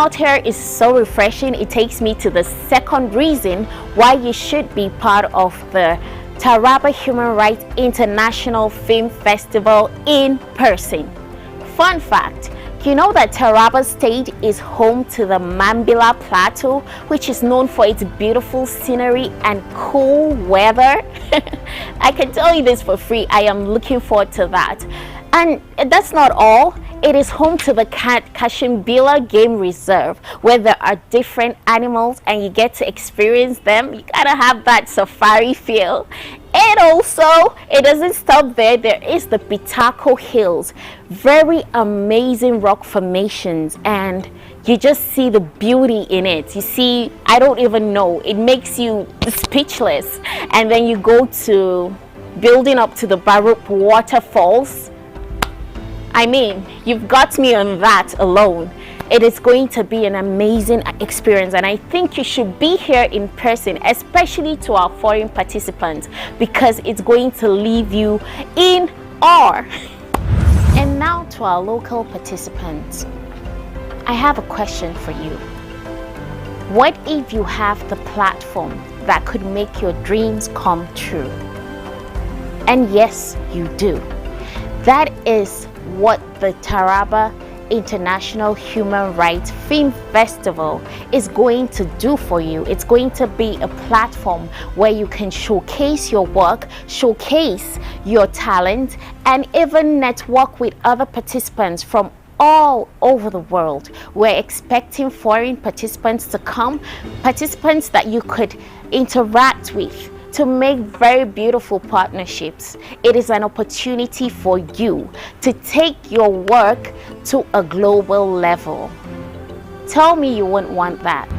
out here is so refreshing. It takes me to the second reason why you should be part of the Taraba Human Rights International Film Festival in person. Fun fact, you know that Taraba State is home to the Mambila Plateau, which is known for its beautiful scenery and cool weather. I can tell you this for free. I am looking forward to that. And that's not all. It is home to the Kashimbila Game Reserve, where there are different animals and you get to experience them. You gotta have that safari feel. And also, it doesn't stop there. There is the Pitako Hills, very amazing rock formations, and you just see the beauty in it. You see, I don't even know, it makes you speechless. And then you go to building up to the Baruch waterfalls. I mean, you've got me on that alone. It is going to be an amazing experience, and I think you should be here in person, especially to our foreign participants, because it's going to leave you in awe. And now to our local participants, I have a question for you. What if you have the platform that could make your dreams come true? And yes, you do. That is what the Taraba International Human Rights Film Festival is going to do for you. It's going to be a platform where you can showcase your work, showcase your talent, and even network with other participants from all over the world. We're expecting foreign participants to come, participants that you could interact with, to make very beautiful partnerships. It is an opportunity for you to take your work to a global level. Tell me you wouldn't want that.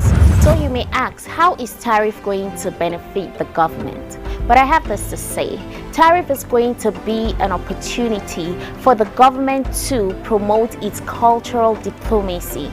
So you may ask, how is TARIF going to benefit the government? But I have this to say, TARIF is going to be an opportunity for the government to promote its cultural diplomacy.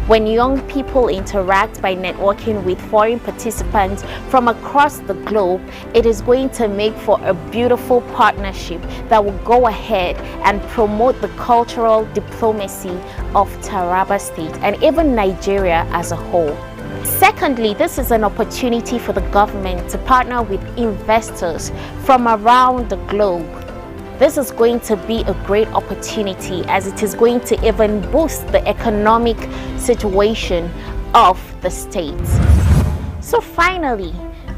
When young people interact by networking with foreign participants from across the globe, it is going to make for a beautiful partnership that will go ahead and promote the cultural diplomacy of Taraba State and even Nigeria as a whole. Secondly, this is an opportunity for the government to partner with investors from around the globe. This is going to be a great opportunity, as it is going to even boost the economic situation of the state. So finally,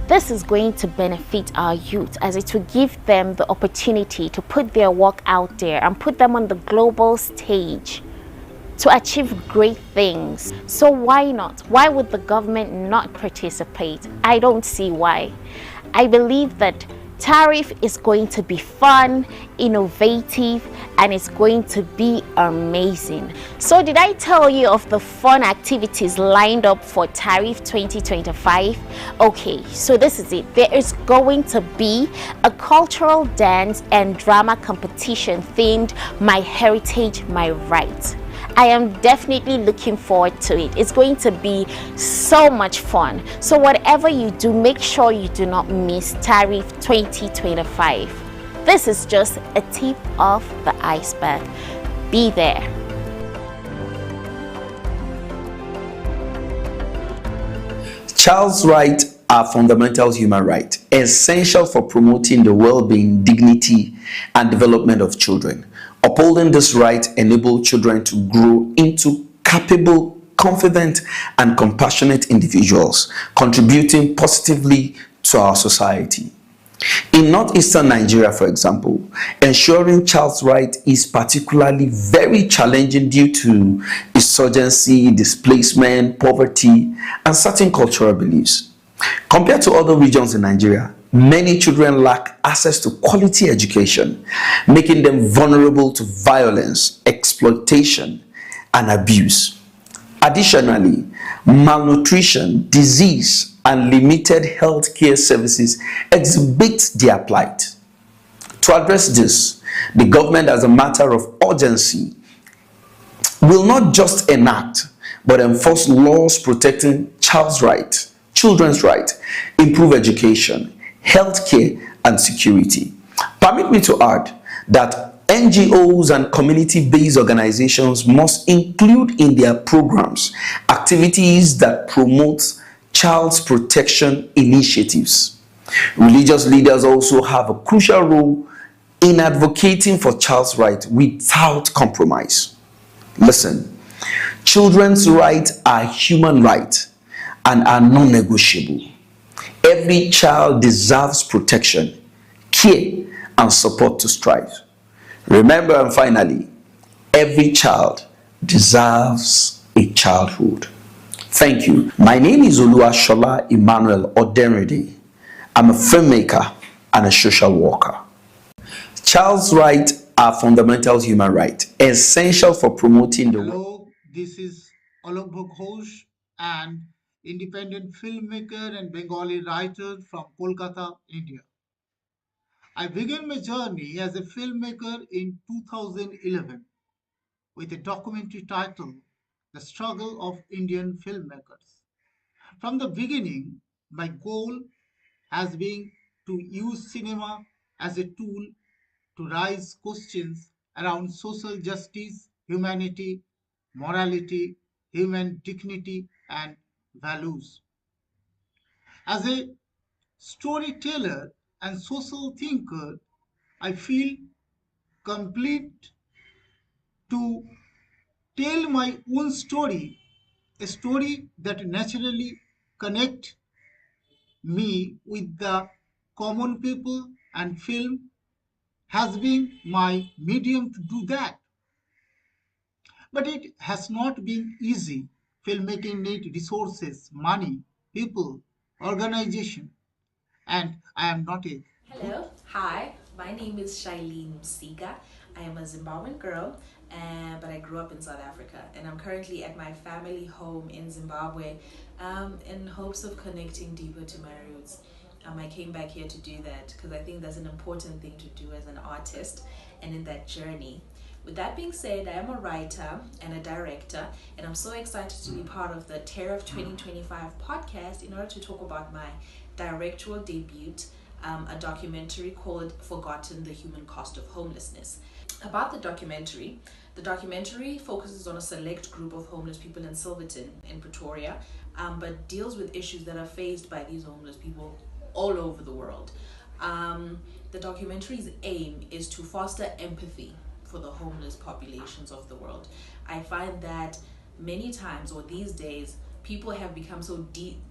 this is going to benefit our youth, as it will give them the opportunity to put their work out there and put them on the global stage to achieve great things. So why not? Why would the government not participate? I don't see why. I believe that TARIF is going to be fun, innovative, and it's going to be amazing. So did I tell you of the fun activities lined up for TARIF 2025? Okay, so this is it. There is going to be a cultural dance and drama competition themed My Heritage, My Right. I am definitely looking forward to it. It's going to be so much fun. So whatever you do, make sure you do not miss TARIF 2025. This is just a tip of the iceberg. Be there. Child's rights are fundamental human rights, essential for promoting the well-being, dignity, and development of children. Upholding this right enables children to grow into capable, confident, and compassionate individuals, contributing positively to our society. In northeastern Nigeria, for example, ensuring child's rights is particularly very challenging due to insurgency, displacement, poverty, and certain cultural beliefs. Compared to other regions in Nigeria, many children lack access to quality education, making them vulnerable to violence, exploitation, and abuse. Additionally, malnutrition, disease, and limited healthcare services exhibit their plight. To address this, the government, as a matter of urgency, will not just enact but enforce laws protecting children's rights, improve education, healthcare, and security. Permit me to add that NGOs and community-based organizations must include in their programs activities that promote child protection initiatives. Religious leaders also have a crucial role in advocating for child's rights without compromise. Listen, children's rights are human rights and are non-negotiable. Every child deserves protection, care, and support to strive. Remember, and finally, every child deserves a childhood. Thank you. My name is Oluwashola Emmanuel Odenrede. I'm a filmmaker and a social worker. Child's rights are fundamental human rights, essential for promoting the... Hello, this is Alok Ghosh, an independent filmmaker and Bengali writer from Kolkata, India. I began my journey as a filmmaker in 2011 with a documentary titled The Struggle of Indian Filmmakers. From the beginning, my goal has been to use cinema as a tool to raise questions around social justice, humanity, morality, human dignity, and values. As a storyteller and social thinker, I feel complete to tell my own story, a story that naturally connect me with the common people, and film has been my medium to do that. But it has not been easy. Filmmaking needs resources, money, people, organization, and I am not a Hello, hi, my name is Shailene Msiga. I am a Zimbabwean girl, but I grew up in South Africa, and I'm currently at my family home in Zimbabwe in hopes of connecting deeper to my roots. I came back here to do that because I think that's an important thing to do as an artist and in that journey. With that being said, I am a writer and a director, and I'm so excited to be part of the Terror of 2025 podcast in order to talk about my directorial debut, a documentary called Forgotten: The Human Cost of Homelessness. About the documentary focuses on a select group of homeless people in Silverton in Pretoria, but deals with issues that are faced by these homeless people all over the world. The documentary's aim is to foster empathy for the homeless populations of the world. I find that many times, or these days, people have become so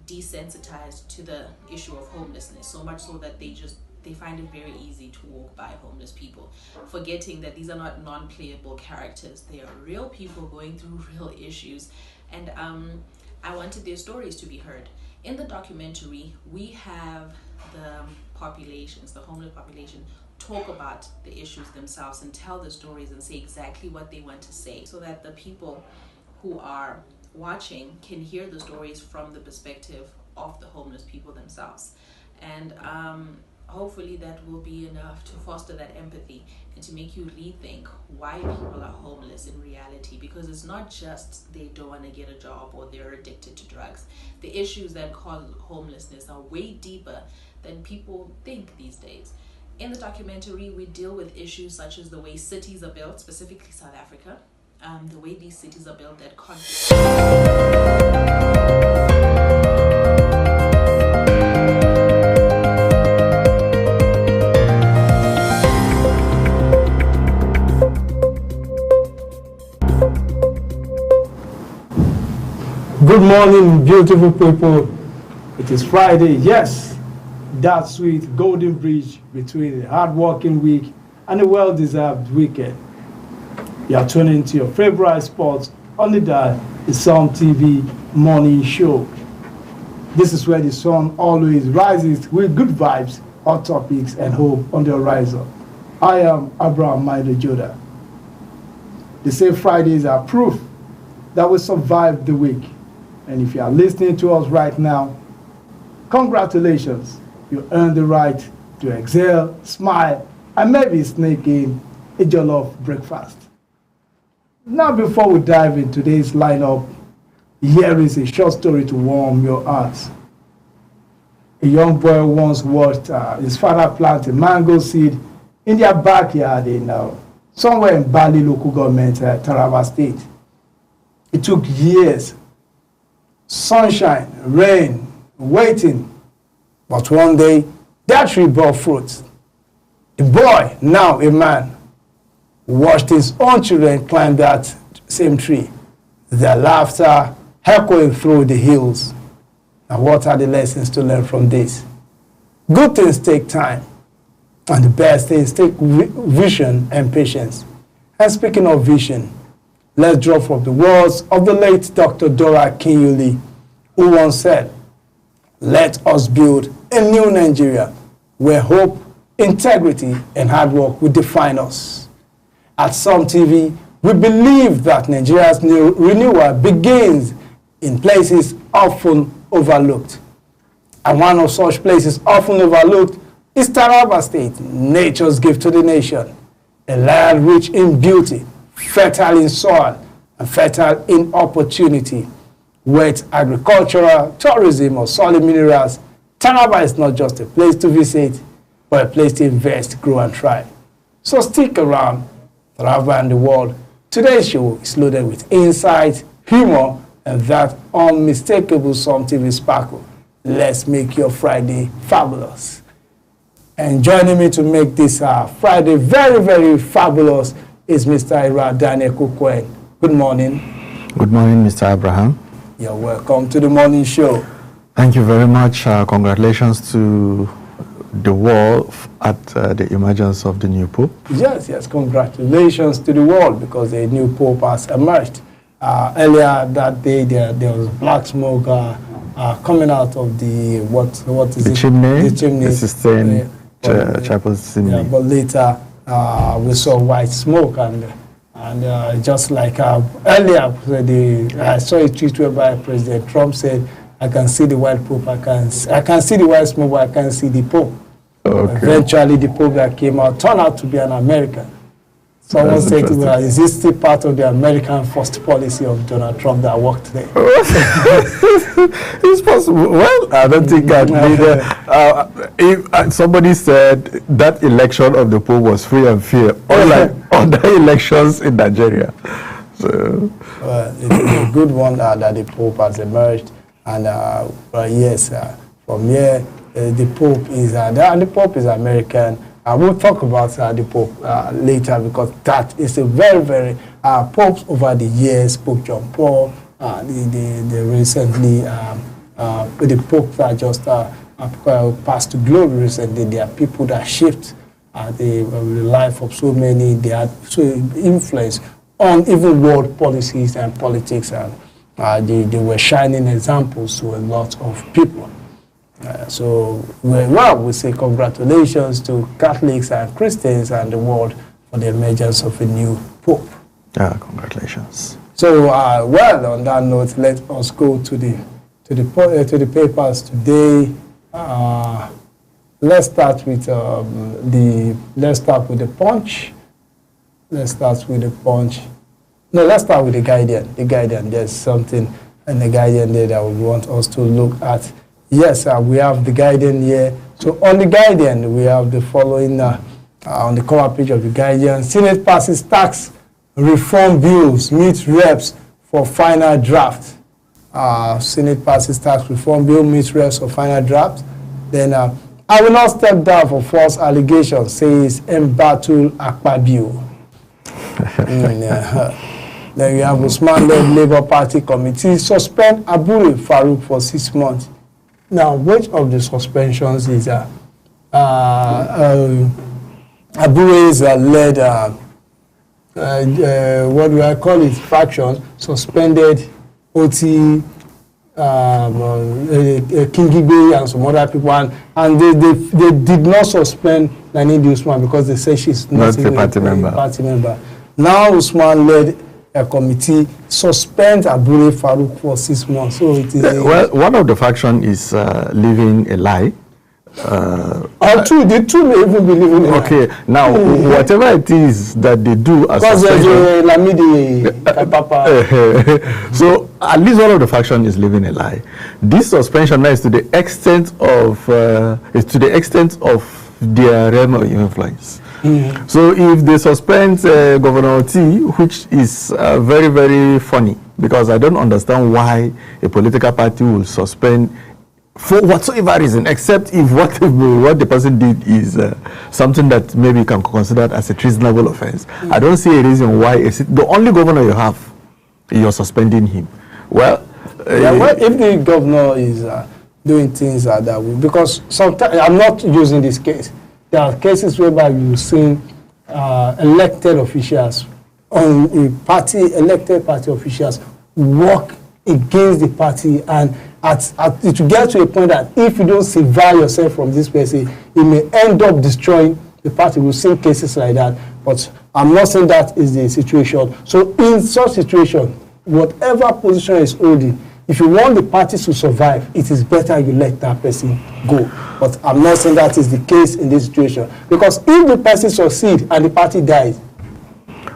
desensitized to the issue of homelessness, so much so that they find it very easy to walk by homeless people, forgetting that these are not non-playable characters. They are real people going through real issues, and I wanted their stories to be heard. In the documentary, we have the homeless population, talk about the issues themselves and tell the stories and say exactly what they want to say, so that the people who are watching can hear the stories from the perspective of the homeless people themselves. And hopefully that will be enough to foster that empathy and to make you rethink why people are homeless in reality, because it's not just they don't want to get a job or they're addicted to drugs. The issues that cause homelessness are way deeper than people think these days. In the documentary, we deal with issues such as the way cities are built, specifically South Africa, the way these cities are built that Good morning, beautiful people. It is Friday, yes. That sweet golden bridge between a hard-working week and a well-deserved weekend. You are tuning into your favorite sports on the dial, the Sun TV morning show. This is where the sun always rises with good vibes, hot topics, and hope on the horizon. I am Abraham Maido Joda. They say Fridays are proof that we survived the week. And if you are listening to us right now, congratulations. You earned the right to exhale, smile, and maybe sneak in a jollof breakfast. Now, before we dive into today's lineup, here is a short story to warm your hearts. A young boy once watched his father plant a mango seed in their backyard in somewhere in Bali local government, Taraba State. It took years, sunshine, rain, waiting, but one day that tree bore fruit. A boy, now a man, watched his own children climb that same tree, their laughter echoing through the hills. Now, what are the lessons to learn from this? Good things take time, and the best things take vision and patience. And speaking of vision, let's draw from the words of the late Dr. Dora Akinyuli, who once said, "Let us build a new Nigeria where hope, integrity, and hard work will define us." At Some TV, we believe that Nigeria's new renewal begins in places often overlooked. And one of such places often overlooked is Taraba State, nature's gift to the nation. A land rich in beauty, fertile in soil, and fertile in opportunity. With agricultural, tourism, or solid minerals, Taraba is not just a place to visit, but a place to invest, grow, and thrive. So stick around, Taraba and the world. Today's show is loaded with insight, humor, and that unmistakable Some TV sparkle. Let's make your Friday fabulous. And joining me to make this Friday very, very fabulous is Mr. Ira Daniel Kukwen. Good morning. Good morning, Mr. Abraham. You're welcome to the morning show. Thank you very much. Congratulations to the world at the emergence of the new Pope. Yes, congratulations to the world because a new Pope has emerged. Earlier that day, there was black smoke coming out of the, what is the it? Chimney, the chimney. the Sistine Chapel chimney. Yeah, but later we saw white smoke and just like earlier, I saw a tweet whereby President Trump said, "I can see the white Pope, I can see the white smoke, but I can't see the Pope." Okay. Eventually, the Pope that came out turned out to be an American. Someone said, "Well, is this still part of the American first policy of Donald Trump that worked there?" It's possible. Well, I don't think I'd if somebody said that election of the Pope was free and fair, unlike other elections in Nigeria. So, It's a good one that the Pope has emerged, and yes, from here the Pope is and the Pope is American. We'll talk about the Pope later because that is a very, very popes over the years. Pope John Paul, the recently the Pope that just passed to glory recently. There are people that shaped the life of so many. They had so influence on even world policies and politics, and they were shining examples to a lot of people. So we say congratulations to Catholics and Christians and the world for the emergence of a new Pope. congratulations. So on that note, let us go to the papers today. Let's start with the Punch. Let's start with the Punch. No, let's start with the Guardian. The Guardian. There's something in the Guardian there that we want us to look at. Yes, we have the Guardian here. So on the Guardian, we have the following on the cover page of the Guardian. Senate passes tax reform bills, meet reps for final draft. Senate passes tax reform bill, meets reps for final draft. Then I will not step down for false allegations, says Mbatul Akpabio. Then we have Usman-led Labour Party committee suspend Abure Farouk for 6 months. Now, which of the suspensions is Abure's led, what do I call it, factions, suspended OT, Kingibe and some other people, and they did not suspend Nanidi Usman because they say she's not a party member. Now Usman led a committee suspend Abure Farouk for 6 months. So it is well, one of the faction is living a lie. The two may even be living a lie. Okay, now whatever it is that they do as because there's a Lamidi Papa. So at least one of the faction is living a lie. This suspension is to the extent of their realm of influence. So if they suspend Governor T, which is very, very funny, because I don't understand why a political party will suspend for whatsoever reason, except if what the person did is something that maybe can be considered as a treasonable offense. I don't see a reason why the only governor you have, you're suspending him. Well, if the governor is doing things that way, because sometimes, I'm not using this case, there are cases whereby you've seen elected officials on a party, elected party officials work against the party, and it will get to a point that if you don't sever yourself from this person, it may end up destroying the party. We've seen cases like that, but I'm not saying that is the situation. So in such situation, whatever position is holding, if you want the party to survive, it is better you let that person go. But I'm not saying that is the case in this situation, because if the person succeeds and the party dies,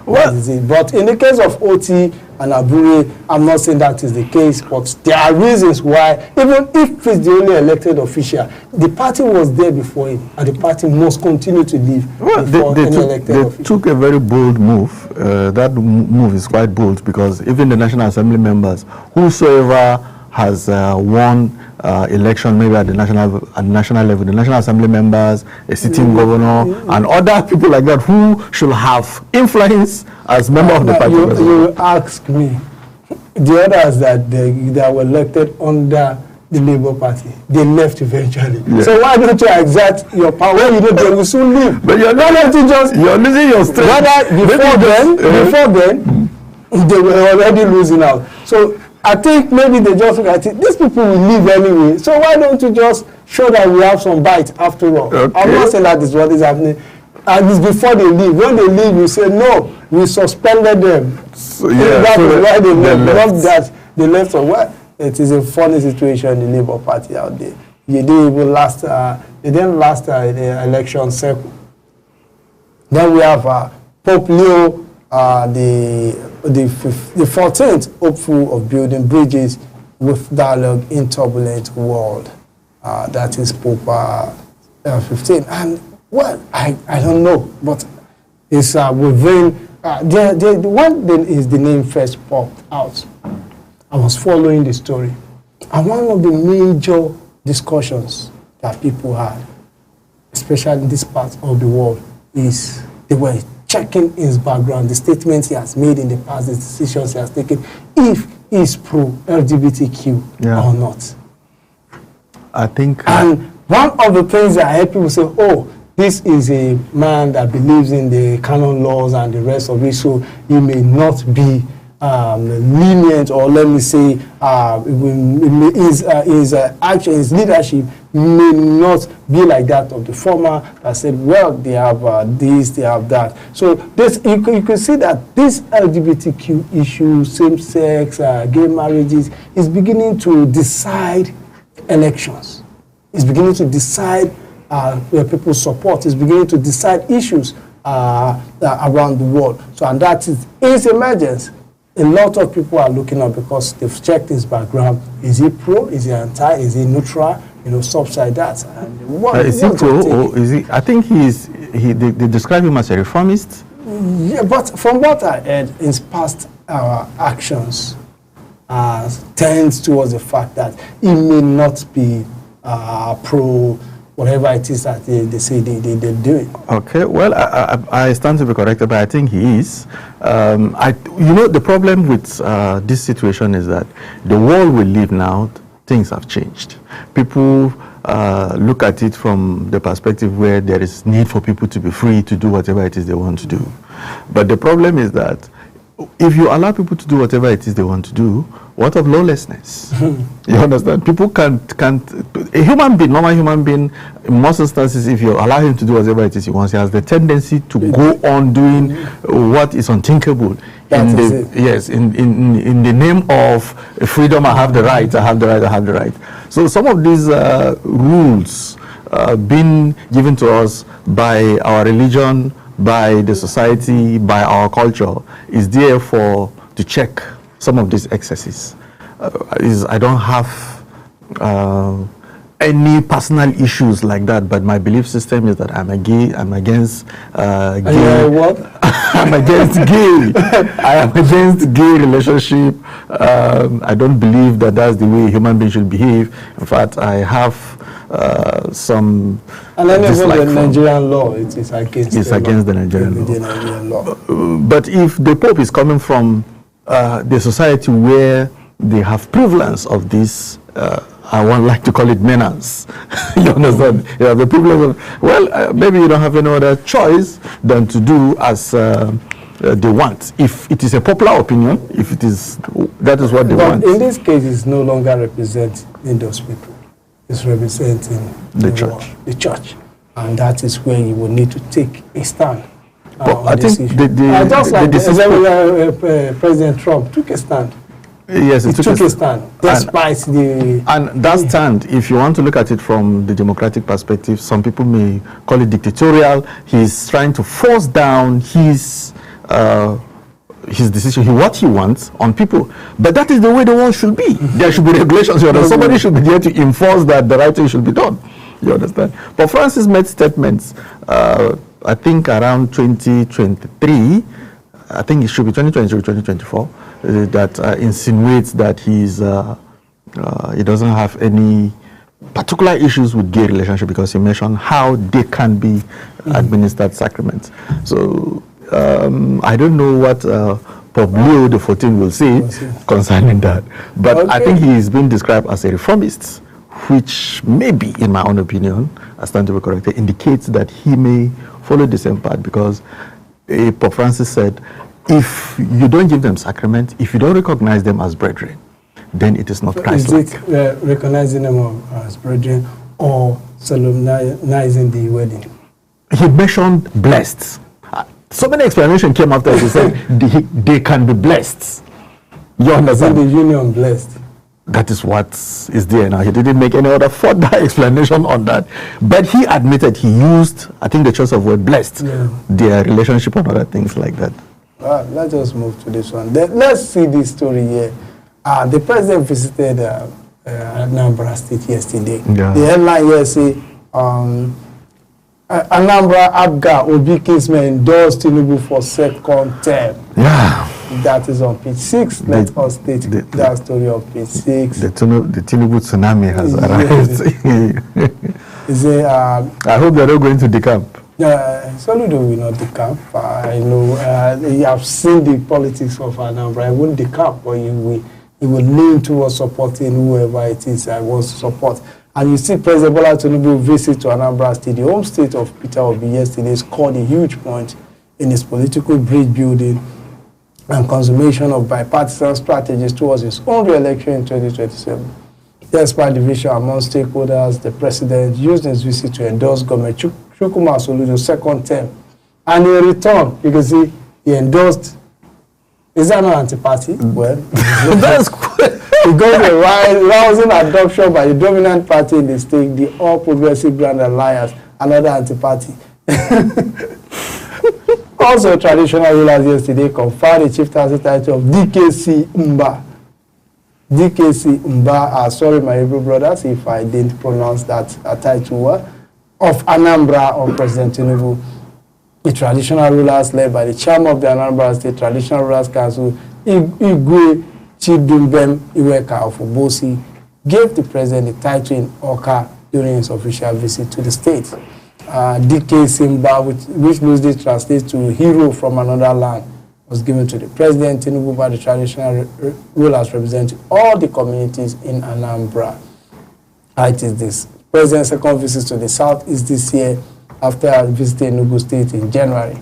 that is it. But in the case of OT and Abure, I'm not saying that is the case, but there are reasons why, even if he's the only elected official, the party was there before him, and the party must continue to live before any elected official. They took a very bold move. That move is quite bold, because even the National Assembly members, whosoever has won election, maybe at the national level, the National Assembly members, a sitting governor, and other people like that who should have influence as member of the party. You ask me, the others that were elected under the Labour Party, they left eventually. Yeah. So why don't you exert your power? You know they will soon leave. But you're not letting you're losing your strength. Before then, they were already losing out. So I think maybe they just look at it. These people will leave anyway. So why don't you just show that we have some bite after all? Okay. I'm not saying that is what is happening. And it's before they leave. When they leave, you say, no, we suspended them. So, yeah, that is why they left. Not that they left or what? It is a funny situation in the Labour Party out there. They didn't even last. They didn't last the election cycle. Then we have Pope Leo, the 14th, hopeful of building bridges with dialogue in turbulent world. That is Pope 15. And well, I don't know, but it's within the one that is the name first popped out. I was following the story, and one of the major discussions that people had, especially in this part of the world, is they were checking his background, the statements he has made in the past, the decisions he has taken, if he's pro-LGBTQ or not. I think... And one of the things that I heard people say, oh, this is a man that believes in the canon laws and the rest of it, so he may not be lenient, or let me say, his action, his leadership may not be like that of the former that said, well, they have this, they have that. So this, you can see that this LGBTQ issue, same-sex, gay marriages, is beginning to decide elections. It's beginning to decide where people support. It's beginning to decide issues around the world. So, and that is his emergence. A lot of people are looking up because they've checked his background. Is he pro? Is he anti? Is he neutral? You know, stuff like that. And is he pro or is he? I think they describe him as a reformist. Yeah, but from what I heard, his past actions tends towards the fact that he may not be pro whatever it is that they say they're doing. Okay, well, I stand to be corrected, but I think he is. You know, the problem with this situation is that the world we live now, things have changed. People look at it from the perspective where there is need for people to be free to do whatever it is they want to do. But the problem is that if you allow people to do whatever it is they want to do, what of lawlessness? You understand? People can't, a human being, normal human being, in most instances, if you allow him to do whatever it is he wants, he has the tendency to go on doing what is unthinkable. In the name of freedom, I have the right, I have the right, I have the right. So some of these rules being given to us by our religion, by the society, by our culture, is there to check some of these excesses. I don't have any personal issues like that, but my belief system is that I'm against gay. What? I'm against gay. I am against gay relationship. I don't believe that that's the way a human being should behave. In fact, I have some And then even dislike the from- Nigerian law, it is against It's against the Nigerian law. Nigerian law. But if the Pope is coming from the society where they have prevalence of this, I won't like to call it menace. You understand? Yeah, the prevalence of, well, maybe you don't have any other choice than to do as they want. If it is a popular opinion, if it is, that is what they But want. in this case, it's no longer representing those people. It's representing The world, church. the church. And that is where you will need to take a stand. But on I this think issue. Just like the President Trump took a stand. yes, He took a stand, despite the... And that stand, if you want to look at it from the democratic perspective, some people may call it dictatorial. He's trying to force down his decision, what he wants on people. But that is the way the world should be. There should be regulations. You understand? Somebody should be there to enforce that the right thing should be done. You understand? But Francis made statements, I think around 2023, I think it should be 2023 or 2024, that insinuates that he doesn't have any particular issues with gay relationship, because he mentioned how they can be administered sacraments. So I don't know what Pope Leo XIV will say concerning that, but I think he is being described as a reformist, which maybe, in my own opinion, I stand to be corrected, indicates that he may follow the same path, because Pope Francis said, if you don't give them sacrament, if you don't recognize them as brethren, then it is not Christ-like. Is it recognizing them as brethren or solemnizing the wedding? He mentioned blessed. So many explanations came after it. He said they can be blessed. You Is understand? the union blessed? That is what is there now. He didn't make any other further explanation on that. But he admitted he used, I think, the choice of word blessed, their relationship and other things like that. Let's just move to this one. Let's see this story here. The president visited Anambra State yesterday. Yeah. The headline here say, Anambra Abga Obi Kingsman endorsed Tinubu for second term. Yeah. That is on page 6. Let us state that story on page 6. The Tinubu tsunami has arrived. Is it, I hope they're not going to decamp. Soludo will not decamp. I know you have seen the politics of Anambra. I won't decamp, but he will lean towards supporting whoever it is I wants to support. And you see President Bola Tinubu visit to Anambra State, the home state of Peter Obi yesterday, scored a huge point in his political bridge building and consummation of bipartisan strategies towards his own re-election in 2027. Despite division among stakeholders, the president used his visit to endorse Governor Chukwuma Soludo's second term. And in return, you can see he endorsed, is that not anti-party? Well, That's good. he got a rousing adoption by the dominant party in the state, the All Progressive Grand Alliance, another anti-party. Also, traditional rulers yesterday conferred the chieftaincy title of DKC Mba. DKC Mba, sorry my Hebrew brothers if I didn't pronounce that title well, of Anambra on President Tinubu. The traditional rulers led by the chairman of the Anambra State Traditional Rulers Council, Igwe Chidumbem Iweka of Obosi, gave the president the title in Oka during his official visit to the state. DK Simba, which loosely translates to hero from another land, was given to the president Tinubu by the traditional rulers representing all the communities in Anambra. It is this president's second visit to the south is this year after visiting Enugu State in January.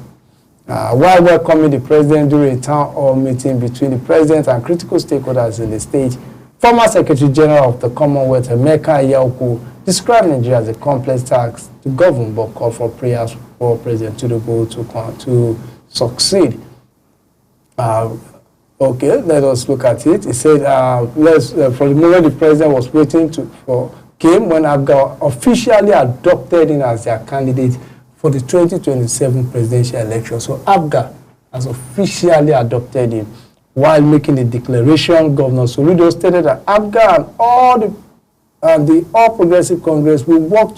While welcoming the president during a town hall meeting between the president and critical stakeholders in the state, former Secretary General of the Commonwealth, Emeka Iyauku, described Nigeria as a complex task to govern, but called for prayers for President Tinubu to succeed. Okay, let us look at it. He said, for the moment the president was waiting came when Abga officially adopted him as their candidate for the 2027 presidential election. So Abga has officially adopted him. While making the declaration, Governor Soludo stated that Abga and all the and the All Progressive Congress will work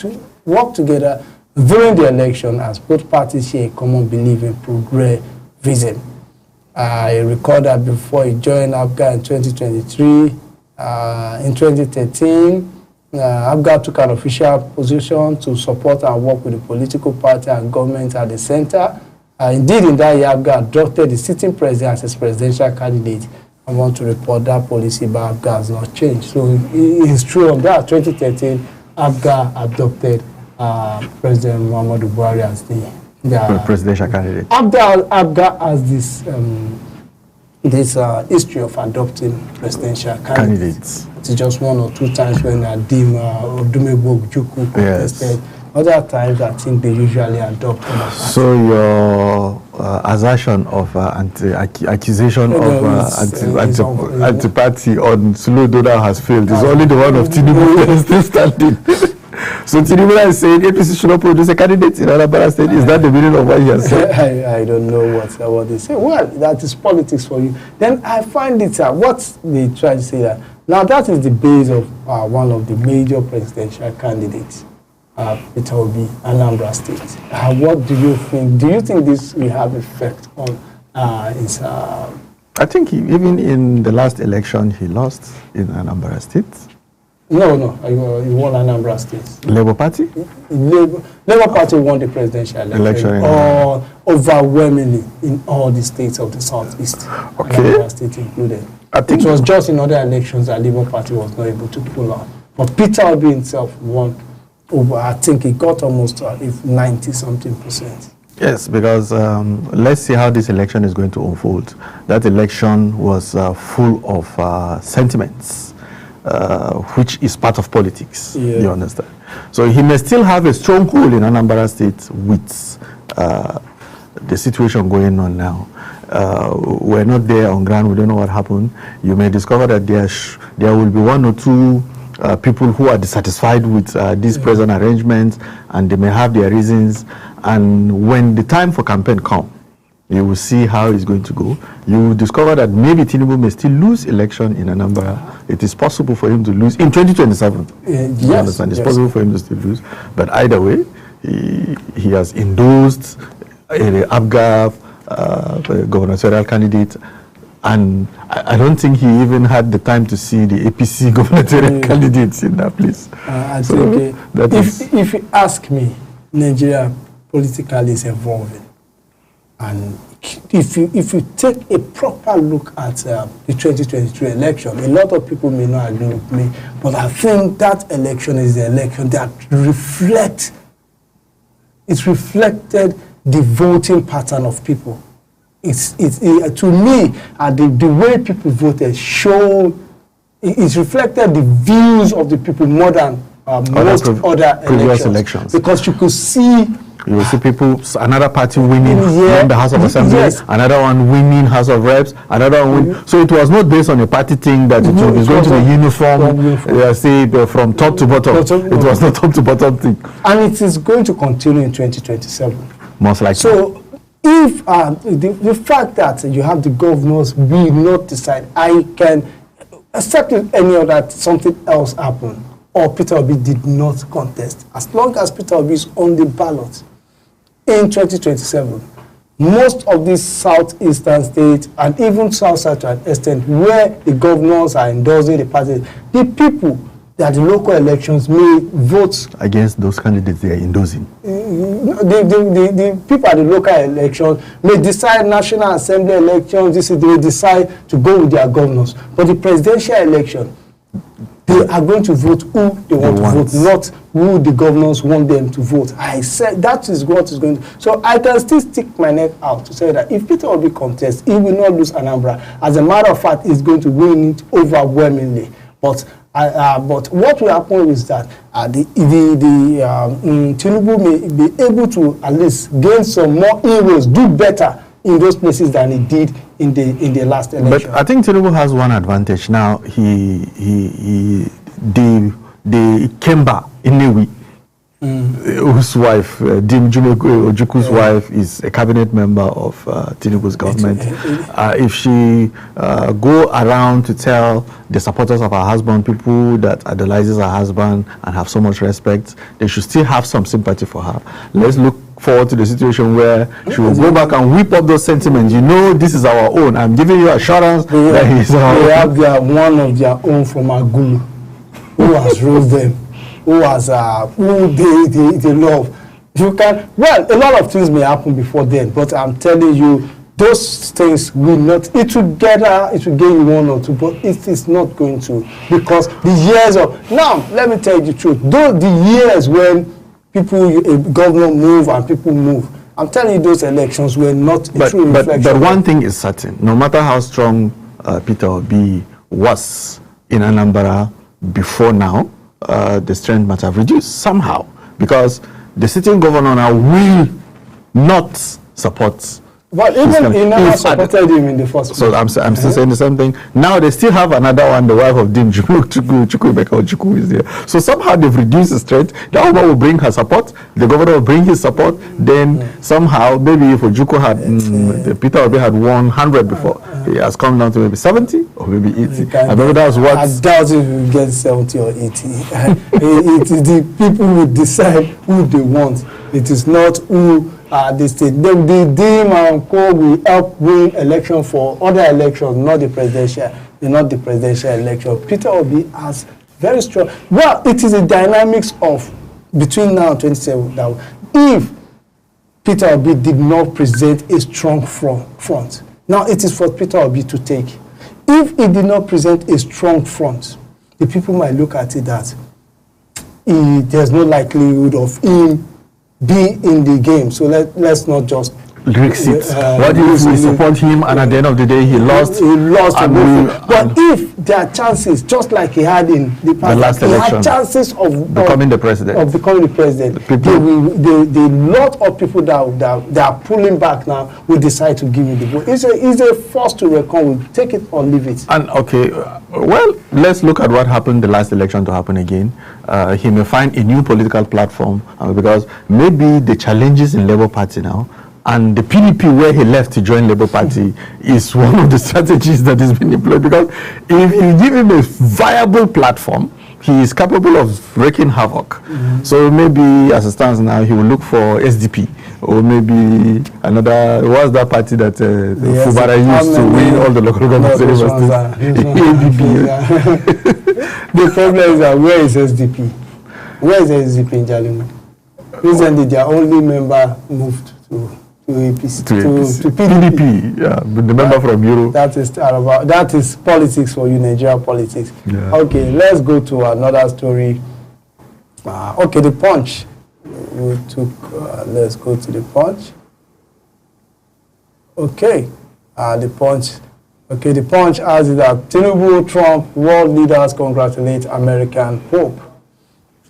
together during the election as both parties share a common belief in progressivism. I recall that before he joined APGA in 2023, in 2013, APGA took an official position to support and work with the political party and government at the center. Indeed, in that year, APGA adopted the sitting president as his presidential candidate. I want to report that policy by APGA has not changed. So it is true on that 2013, APGA adopted President Muhammadu Buhari as the presidential candidate. APGA has this history of adopting presidential candidates. It's just 1 or 2 times when Adim Odumegwu Ojukwu contested. Yes. Other times, I think they usually adopt. So your assertion of accusation of anti-party on Suludoda has failed. It's only the one of Tinubu that is still standing. So Tinubu is saying APC should not produce a candidate in Anambra State. Is that the meaning of what he has said? I don't know what they say. Well, that is politics for you. Then I find it what they try to say that now that is the base of one of the major presidential candidates, Peter Obi, Anambra State. What do you think? Do you think this will have effect on his? I think even in the last election he lost in Anambra State. No, he won Anambra State. Labour Party? Labour Party won the presidential election overwhelmingly in all the states of the Southeast. Okay. Anambra State included. I think it was just in other elections that Labour Party was not able to pull out. But Peter Obi himself won over, I think he got almost 90-something%. Yes, because let's see how this election is going to unfold. That election was full of sentiments. Which is part of politics, you understand? So he may still have a stronghold in Anambra State with the situation going on now. We're not there on ground, we don't know what happened. You may discover that there will be 1 or 2 people who are dissatisfied with these present arrangements, and they may have their reasons. And when the time for campaign comes, you will see how it's going to go. You will discover that maybe Tinubu may still lose election in Anambra. It is possible for him to lose in 2027. You understand? It's possible for him to still lose. But either way, he has endorsed the APGA gubernatorial candidate. And I don't think he even had the time to see the APC gubernatorial candidates in that place. I think if you ask me, Nigeria politically is evolving. And if you take a proper look at the 2023 election, a lot of people may not agree with me, but I think that election is the election that reflected the voting pattern of people. To me, the way people voted showed, it reflected the views of the people more than most other elections. Because you could see. You will see people, another party winning the House of Assembly, another one winning House of Reps, another one winning. So it was not based on a party thing that it was going to be uniform, say from top to bottom. It was not top to bottom thing. And it is going to continue in 2027. Most likely. So if the fact that you have the governors will not decide, I can accept any other something else happened, or Peter Obi did not contest. As long as Peter Obi is on the ballot in 2027, most of these southeastern states and even south to an extent where the governors are endorsing the party, the people that the local elections may vote against those candidates they are endorsing. The people at the local elections may decide national assembly elections, they decide to go with their governors. But the presidential election, they are going to vote who they want to vote, not who the governors want them to vote. I said that is what is going to. So I can still stick my neck out to say that if Peter Obi contests, he will not lose Anambra. As a matter of fact, he's going to win it overwhelmingly. But what will happen is that Tinubu may be able to at least gain some more inroads, do better in those places than he did in the last election. But I think Tinubu has one advantage now. The Kemba Inewi whose wife, Dim Ojuku's wife, is a cabinet member of Tinubu's government. If she go around to tell the supporters of her husband, people that idolizes her husband and have so much respect, they should still have some sympathy for her. Let's look forward to the situation where she will go back and whip up those sentiments. You know, this is our own. I'm giving you assurance that he's our own. They have one of their own from Agulu, who has ruled them, who they love. You can, well, a lot of things may happen before then, but I'm telling you, those things will not, it will gain you one or two, but it is not going to, because the years of, now, let me tell you the truth, those the years when people, a governor move and people move, I'm telling you, those elections were not a true reflection. But one thing is certain, no matter how strong Peter Obi was in Anambra before now, the strength must have reduced somehow, because the sitting governor now will not support. But even he never supported him in the first place. So I'm still saying the same thing. Now they still have another one, the wife of Dim Chukwuemeka is there. So somehow they've reduced the strength. The woman will bring her support. The governor will bring his support. Then somehow, maybe if Ojukwu had, Peter Obi had 100 before, he has come down to maybe 70 or maybe 80. I remember that was what. I doubt if we get 70 or 80. It is the people who decide who they want. It is not who. The state, the Dim and Co will help win election for other elections, not the presidential election. Peter Obi has very strong. Well, it is the dynamics of between now and 27 that if Peter Obi did not present a strong front, now it is for Peter Obi to take. If he did not present a strong front, the people might look at it that there's no likelihood of him be in the game. So let's not just risk it. What if we support him and at the end of the day he lost? But if there are chances, just like he had in the past, he had chances of becoming the president. The lot of people that are pulling back now will decide to give him the vote. It's a force to reckon with. Take it or leave it. And okay, well, let's look at what happened the last election to happen again. He may find a new political platform because maybe the challenges in Labour Party now and the PDP where he left to join Labour Party is one of the strategies that is being employed, because if you give him a viable platform, he is capable of wreaking havoc. So maybe as it stands now, he will look for SDP or maybe another, what's that party that Fubara used to win all the local government elections? The problem is that where is SDP? Where is SDP in Jalingo? Recently, their only member moved to APC, to PDP, yeah, the member from Europe. That is politics for you, Nigerian politics. Yeah. Okay, let's go to another story. Okay, the Punch. Let's go to the Punch. Okay, the Punch. Okay, the Punch has it that Tinubu, Trump, world leaders congratulate American Pope.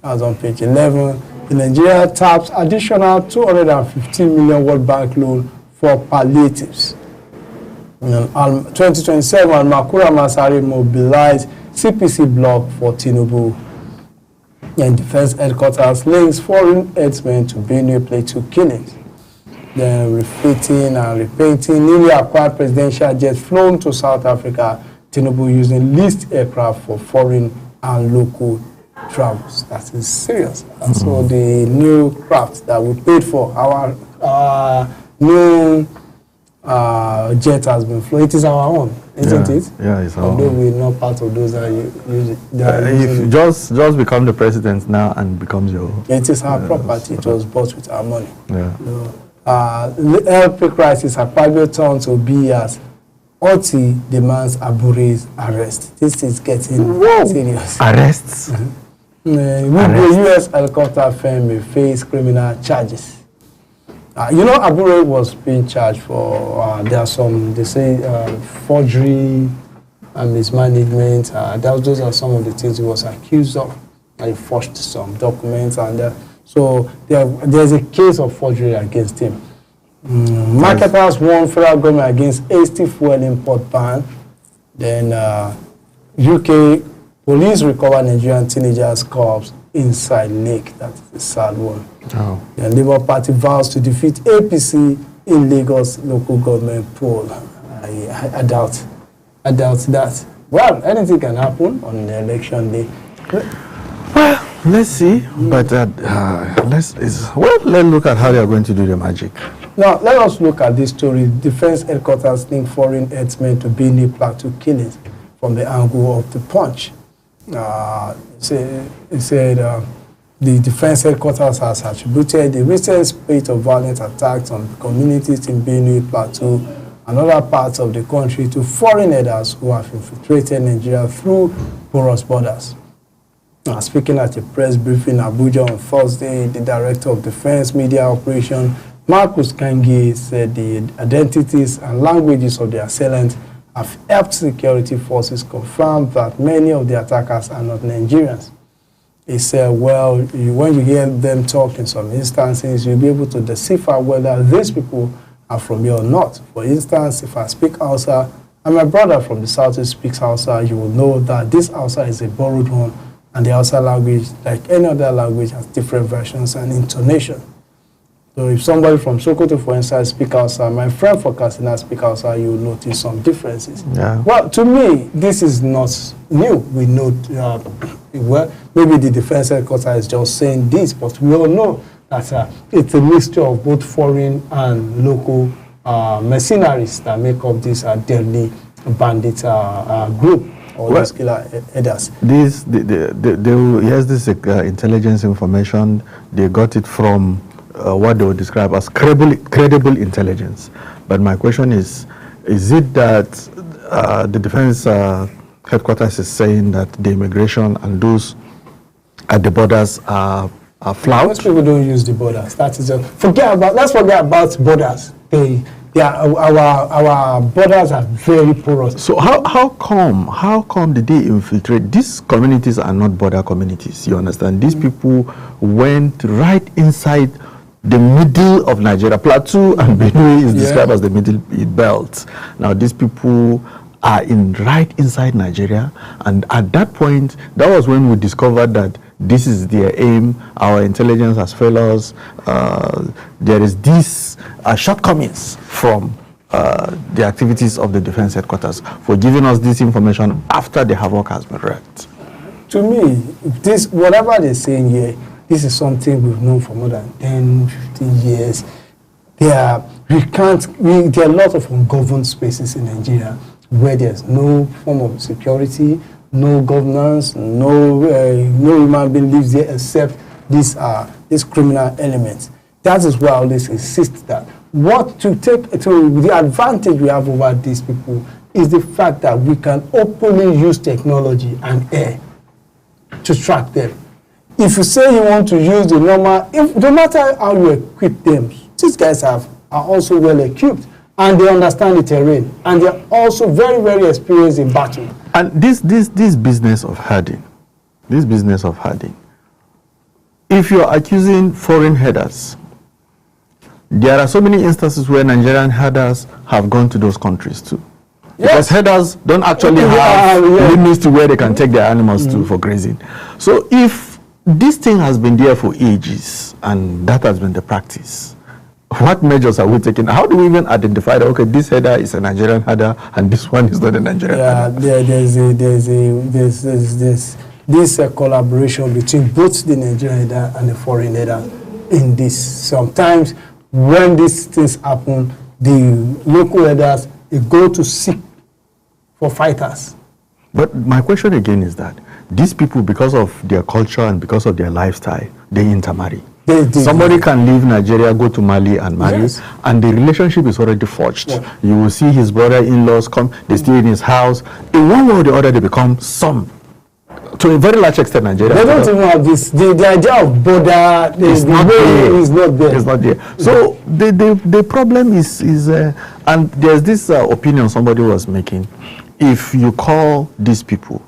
As on page 11. Nigeria taps additional 215 million World Bank loan for palliatives. In 2027, Makura Masari mobilized CPC block for Tinubu. And defense headquarters links foreign herdsmen to Benue Plateau killings. Then refitting and repainting newly acquired presidential jets flown to South Africa. Tinubu using leased aircraft for foreign and local travels. That is serious. And so the new craft that we paid for, our new jet has been flown. It is our own, isn't it? Yeah, it's our own. Although we're not part of those that use it. If you just become the president now and becomes your... It is our property. It was bought with our money. Yeah. LP crisis, Akpabio turns to BS. Oti demands Abure's arrest. This is getting serious. Arrests? The U.S. helicopter firm may face criminal charges. Abure was being charged for, there are some, they say, forgery and mismanagement. Those are some of the things he was accused of. He forged some documents, and so there's a case of forgery against him. Marketers warn federal government against hasty fuel import ban. Then UK police recover Nigerian teenagers' corpse inside Lake. That is a sad one. Oh. The Labour Party vows to defeat APC in Lagos local government poll. I doubt that. Well, anything can happen on the election day. Well, let's see. But let's look at how they are going to do the magic. Now, let us look at this story. Defense headquarters link foreign herdsmen to Benue Plateau killings from the angle of the Punch. It said the defense headquarters has attributed the recent spate of violent attacks on communities in Benue Plateau and other parts of the country to foreign herders who have infiltrated Nigeria through porous borders. Speaking at a press briefing in Abuja on Thursday, the Director of Defense Media Operation, Marcus Kangi, said the identities and languages of the assailants have helped security forces confirm that many of the attackers are not Nigerians. He said, well, when you hear them talk in some instances, you'll be able to decipher whether these people are from here or not. For instance, if I speak Hausa, and my brother from the southeast speaks Hausa, you will know that this Hausa is a borrowed one, and the Hausa language, like any other language, has different versions and intonation. So if somebody from Sokoto, for instance, speaks Hausa, my friend from Katsina speaks Hausa, you will notice some differences. Yeah. Well, to me, this is not new. We know, well, maybe the defense headquarters is just saying this, but we all know that it's a mixture of both foreign and local mercenaries that make up this deadly bandit group. Well, killer headers. Here's this intelligence information. They got it from what they would describe as credible intelligence. But my question is it that the defense headquarters is saying that the immigration and those at the borders are flouted? Most people don't use the borders. That is let's forget about borders. Our borders are very porous. So how come did they infiltrate? These communities are not border communities, you understand? These people went right inside the middle of Nigeria. Plateau and Benue is described as the middle belt. Now these people are right inside Nigeria, and at that point, that was when we discovered that this is their aim. Our intelligence has failed us. There is these shortcomings from the activities of the defense headquarters for giving us this information after the havoc has been wreaked. To me, whatever they're saying here, this is something we've known for more than 10, 15 years. There are a lot of ungoverned spaces in Nigeria where there's no form of security, no governance, no human being lives there except these criminal elements. That is why I always insist that the advantage we have over these people is the fact that we can openly use technology and air to track them. If you say you want to use the normal, no matter how you equip them, these guys are also well equipped and they understand the terrain and they're also very, very experienced in battle. And this business of herding, if you're accusing foreign herders, there are so many instances where Nigerian herders have gone to those countries too. Because herders don't actually have limits to where they can take their animals to for grazing. So if this thing has been there for ages and that has been the practice, what measures are we taking? How do we even identify that, okay, this herder is a Nigerian herder and this one is not a Nigerian herder? There's this collaboration between both the Nigerian herder and the foreign herder in this. Sometimes when these things happen, the local herders go to seek for fighters. But my question again is that these people, because of their culture and because of their lifestyle, they intermarry. Somebody can leave Nigeria, go to Mali and marry, and the relationship is already forged. Yeah. You will see his brother-in-laws come, they stay in his house. In one way or the other, they become to a very large extent, Nigeria. They don't even have this. The idea of border is not there. It's not there. So the problem is and there's this opinion somebody was making. If you call these people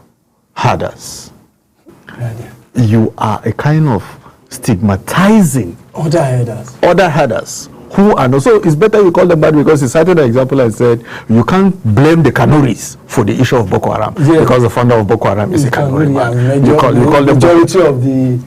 herders, you are a kind of stigmatizing other herders who are not. So it's better you call them bad, because he cited an example and said you can't blame the Kanuris for the issue of Boko Haram, because the founder of Boko Haram is a Kanuri man. You call them majority of the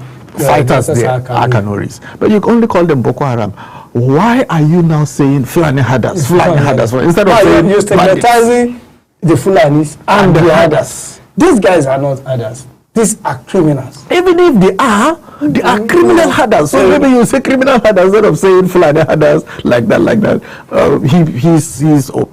fighters there are Kanuris, but you only call them Boko Haram. Why are you now saying Fulani Hadas? Fulani Hadas, instead of saying you're stigmatizing the Fulanis and the Hadas. These guys are not Hadas. These are criminals. Even if they are criminal Hadas. So maybe you say criminal Hadas instead of saying Fulani Hadas, like that.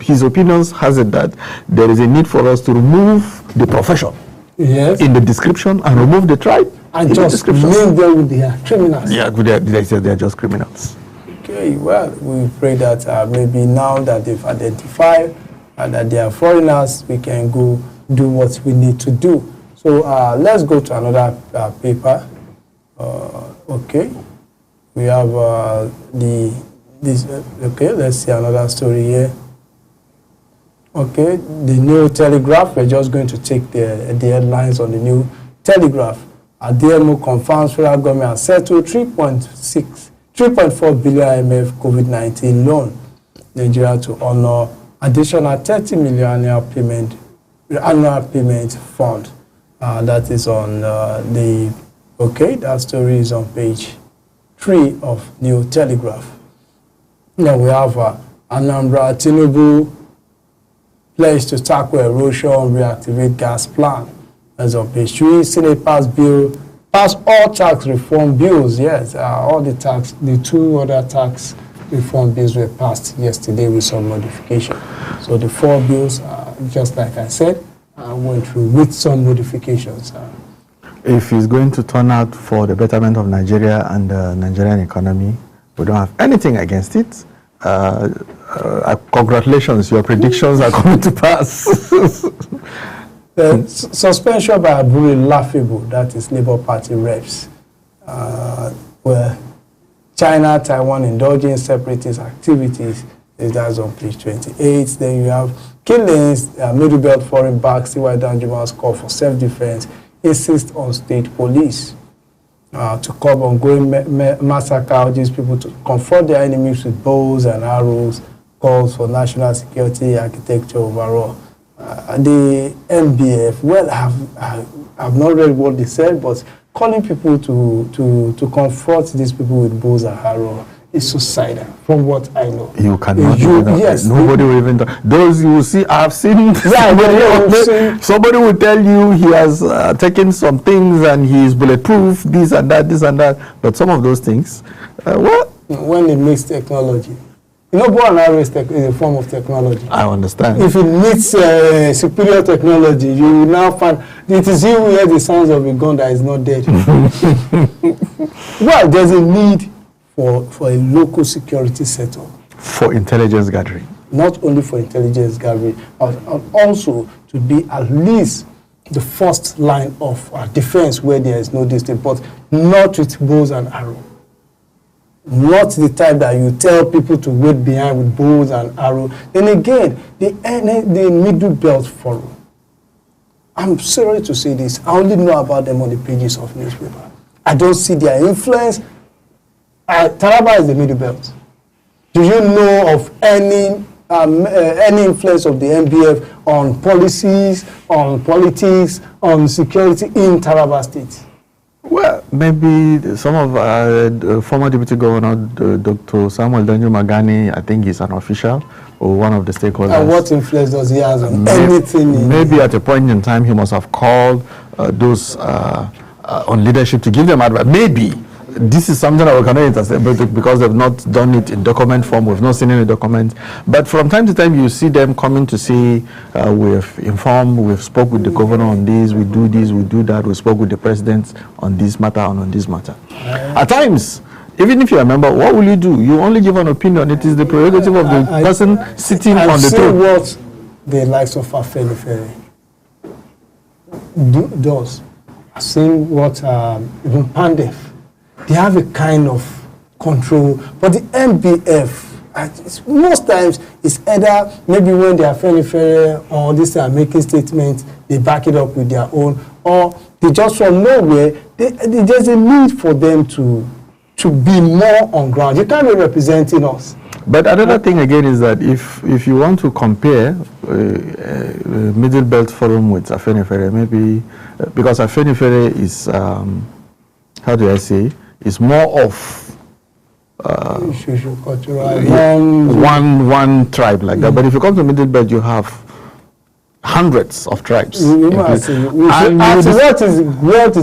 His opinions has it that there is a need for us to remove the profession in the description and remove the tribe and just link them with their criminals. Yeah, they say they're just criminals. Okay, well, we pray that maybe now that they've identified that they are foreigners, we can go do what we need to do. So let's go to another paper. Okay, we have okay, let's see another story here. Okay, the New Telegraph. We're just going to take the headlines on the New Telegraph. DMO confirms federal government has settled 3.4 billion IMF COVID-19 loan. Nigeria to honor additional 30 million annual payment fund. That is on that story is on page 3 of New Telegraph. Now we have Anambra Tinubu pledge to tackle erosion, reactivate gas plant. As on page 3, Senate pass all tax reform bills. Yes, the 2 other tax reform bills were passed yesterday with some modification. So the 4 bills, just like I said, went through with some modifications. If it's going to turn out for the betterment of Nigeria and the Nigerian economy, we don't have anything against it. Congratulations, your predictions are coming to pass. Suspension by Aburi laughable, that is Labour Party reps, where China, Taiwan indulging separatist activities, that's on page 28. Then you have killings, Middle Belt foreign back, CY Danjuma's call for self-defense, insist on state police to curb ongoing massacre, urges people to confront their enemies with bows and arrows, calls for national security architecture overall. The MBF, well, I've not read what they said, but calling people to confront these people with bows and arrows is suicidal, from what I know. You cannot do that. Yes. Nobody will even talk. Those you will see, I've seen somebody will tell you he has taken some things and he is bulletproof, this and that. But some of those things, what? When it meets technology. Bow and arrow is a form of technology. I understand. If it meets superior technology, you will now find it is you who hears the sounds of a gun that is not dead. Well, there's a need for a local security setup. For intelligence gathering. Not only for intelligence gathering, but also to be at least the first line of defense where there is no distance, but not with bows and arrows. Not the type that you tell people to wait behind with bows and arrows. Then again, the Middle Belt Forum. I'm sorry to say this. I only know about them on the pages of newspaper. I don't see their influence. Taraba is the Middle Belt. Do you know of any influence of the MBF on policies, on politics, on security in Taraba State? Well, maybe some of former Deputy Governor Dr. Samuel Daniel Magani, I think he's an official or one of the stakeholders. And what influence does he have on anything? Maybe at a point in time he must have called those on leadership to give them advice. Maybe. This is something that we cannot intercept because they've not done it in document form. We've not seen any document. But from time to time, you see them coming to say, we've informed, we've spoke with the governor on this, we do that, we spoke with the president on this matter and on this matter. At times, even if you're a member, what will you do? You only give an opinion. It is the prerogative of the person sitting on the throne. What the likes of Afenifere does. I've seen what even Pandef. They have a kind of control, but the MBF, most times, it's either maybe when they are fairly fair or this are making statements, they back it up with their own, or they just from nowhere, there's a need for them to be more on ground. You can't be representing us. But another thing again is that if you want to compare Middle Belt Forum with Afenifere, maybe because Afenifere is how do I say, is more of one tribe like that. But if you come to Middle Belt, you have hundreds of tribes. What is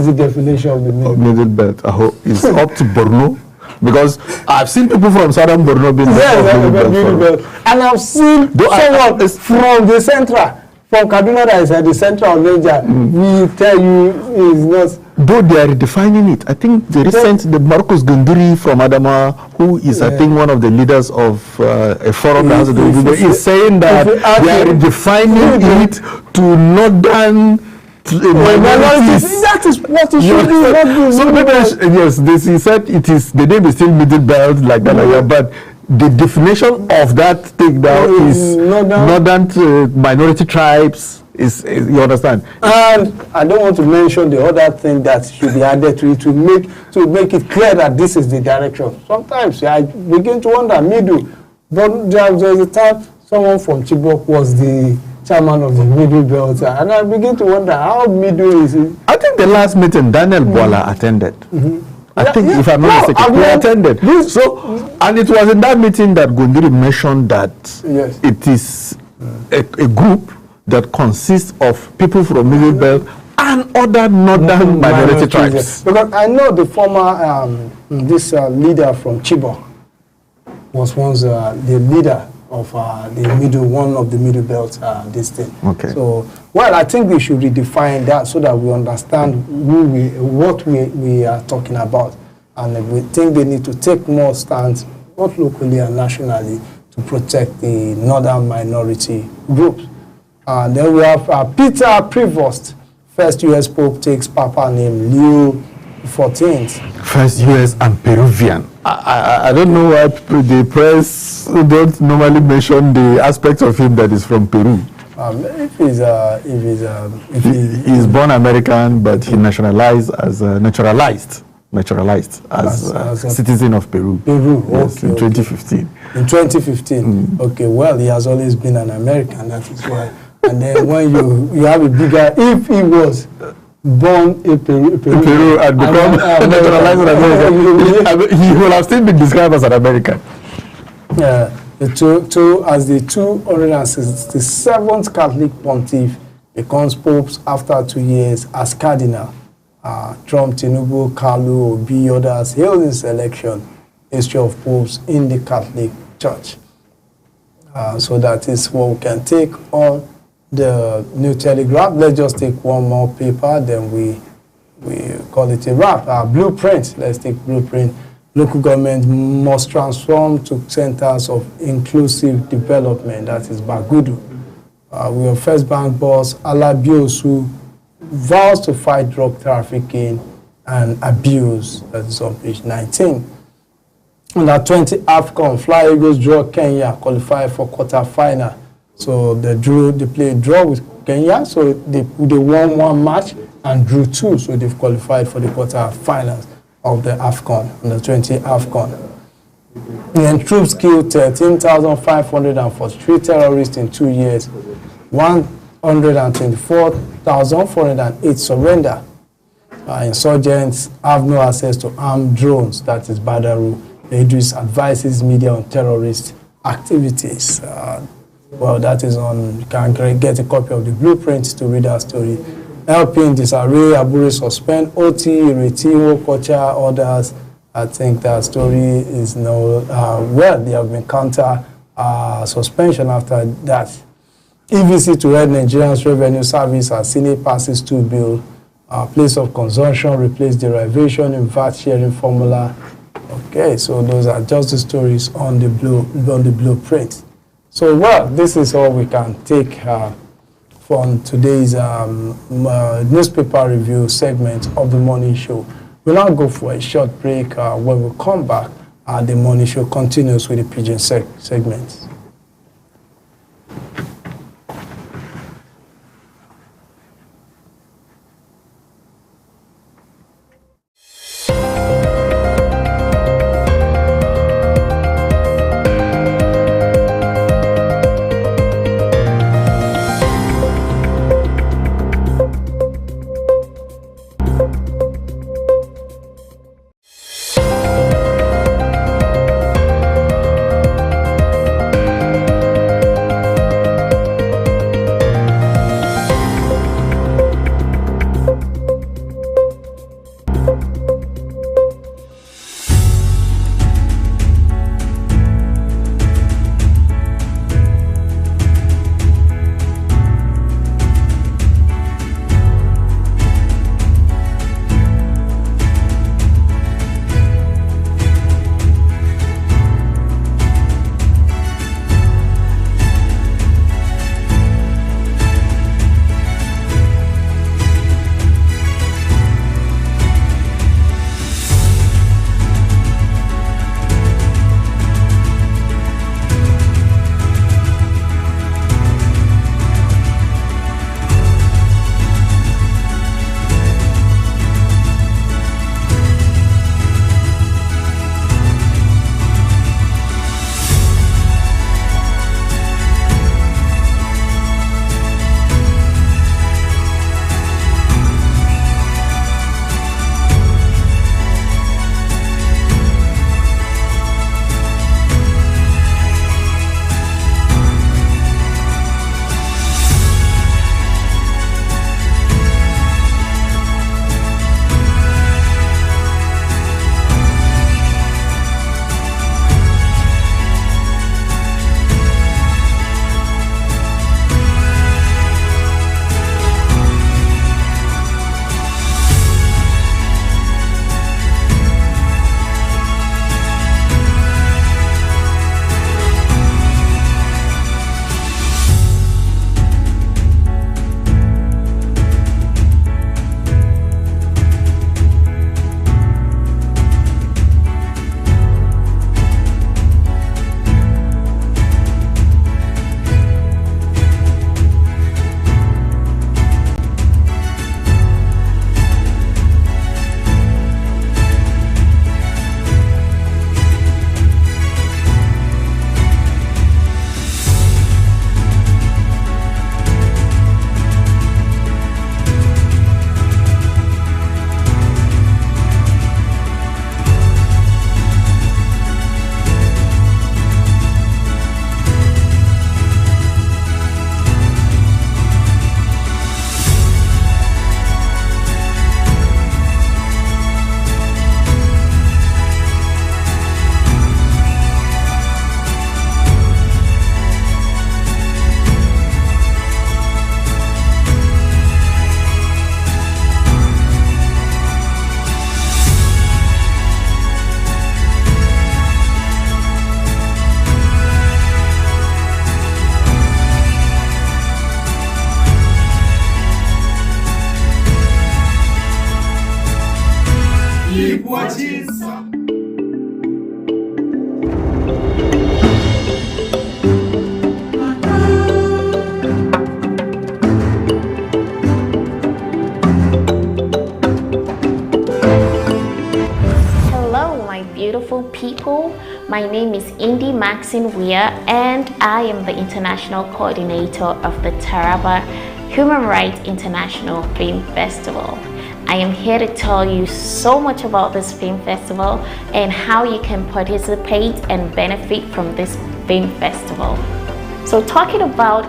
the definition of the Middle Belt? It's up to Borno. Because I've seen people from southern Borno being Middle Belt. And I've seen someone from the central, from Kaduna that is at the central of Niger. We tell you is not. Though they are redefining it. I think the Marcus Gunduri from Adama, who is I think one of the leaders of a forum that has to do with it, is saying that they are redefining it to northern minorities. That is what it should be. So maybe yes, he said it is the name is still Middle Belt like that, but the definition of that thing now is northern minority tribes. Is you understand? And I don't want to mention the other thing that should be added to it to make it clear that this is the direction. Sometimes I begin to wonder, Middle, but there was a time someone from Chibok was the chairman of the Middle Belt, and I begin to wonder how Middle is it? I think the last meeting Daniel Bola attended. I think if I'm not mistaken, he attended. So, and it was in that meeting that Gunduri mentioned that it is a group that consists of people from Middle Belt and other northern minority tribes. Because I know the former leader from Chibok was once the leader of one of the Middle Belt this thing. Okay. So, well, I think we should redefine that so that we understand what we are talking about, and we think they need to take more stands, both locally and nationally, to protect the northern minority groups. And then we have Peter Prevost, first U.S. Pope takes Papa named Leo XIV. First U.S. and Peruvian. I don't know why the press don't normally mention the aspect of him that is from Peru. If he's born American, but he naturalized as citizen of Peru. Yes, in 2015. In 2015. Okay, well, he has always been an American. That is why. And then when you have a bigger, if he was born in Peru and become naturalized American, he will have still been described as an American. As the 267th Catholic pontiff becomes popes after 2 years as cardinal. Trump, Tinubu, Kalu, Obi, others hailed his election. History of popes in the Catholic Church. So that is what we can take on the New Telegraph. Let's just take one more paper, then we call it a wrap. Blueprint. Let's take Blueprint. Local government must transform to centers of inclusive development. That is Bagudu. We have First Bank boss Alabiosu vows to fight drug trafficking and abuse. That is on page 19. Under 20 AFCON, Fly Eagles draw Kenya, qualify for quarter-final. So they played draw with Kenya, so they won one match and drew two, so they've qualified for the quarter-finals of the AFCON, under 20 AFCON. And then troops killed 13,543 terrorists in 2 years, 124,408 surrender. Insurgents have no access to armed drones, that is Badaru. Idris advises media on terrorist activities. Well, that is on, you can get a copy of the Blueprint to read our story. Helping disarray, Abure suspend, OT, Retiwo, Kocha, others. I think that story is now, they have been counter suspension after that. EVC to head Nigerian's revenue service as Senate passes 2 bill. Place of consumption replace derivation in VAT sharing formula. Okay, so those are just the stories on the Blueprint. So, well, this is all we can take from today's newspaper review segment of the morning show. We'll now go for a short break. When we come back, the morning show continues with the Pidgin segments. Keep watching. Hello, my beautiful people. My name is Indy Maxine Weir, and I am the International Coordinator of the Taraba Human Rights International Film Festival. I am here to tell you so much about this film festival and how you can participate and benefit from this film festival. So talking about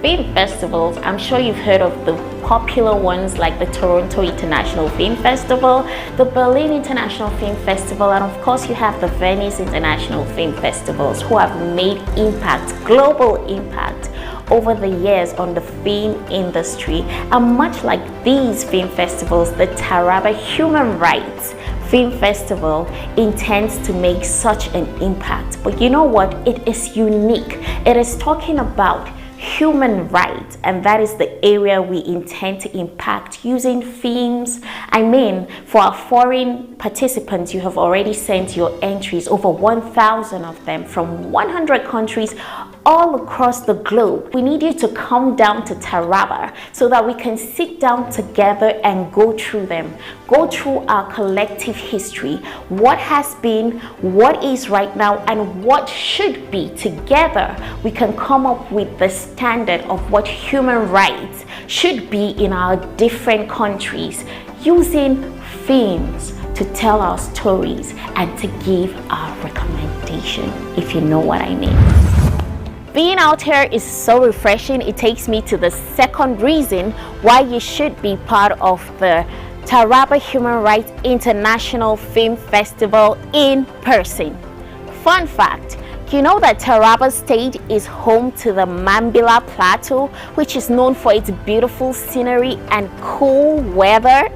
film festivals, I'm sure you've heard of the popular ones like the Toronto International Film Festival, the Berlin International Film Festival, and of course you have the Venice International Film Festivals who have made impact, global impact over the years on the film industry. And much like these film festivals, the Taraba Human Rights Film Festival intends to make such an impact. But you know what? It is unique. It is talking about human rights, and that is the area we intend to impact using films. I mean, for our foreign participants, you have already sent your entries, over 1,000 of them from 100 countries all across the globe. We need you to come down to Taraba so that we can sit down together and go through them, go through our collective history, what has been, what is right now, and what should be. Together we can come up with the standard of what human rights should be in our different countries, using films to tell our stories and to give our recommendation, if you know what I mean. Being out here is so refreshing. It takes me to the second reason why you should be part of the Taraba Human Rights International Film Festival in person. Fun fact, you know that Taraba State is home to the Mambila Plateau, which is known for its beautiful scenery and cool weather.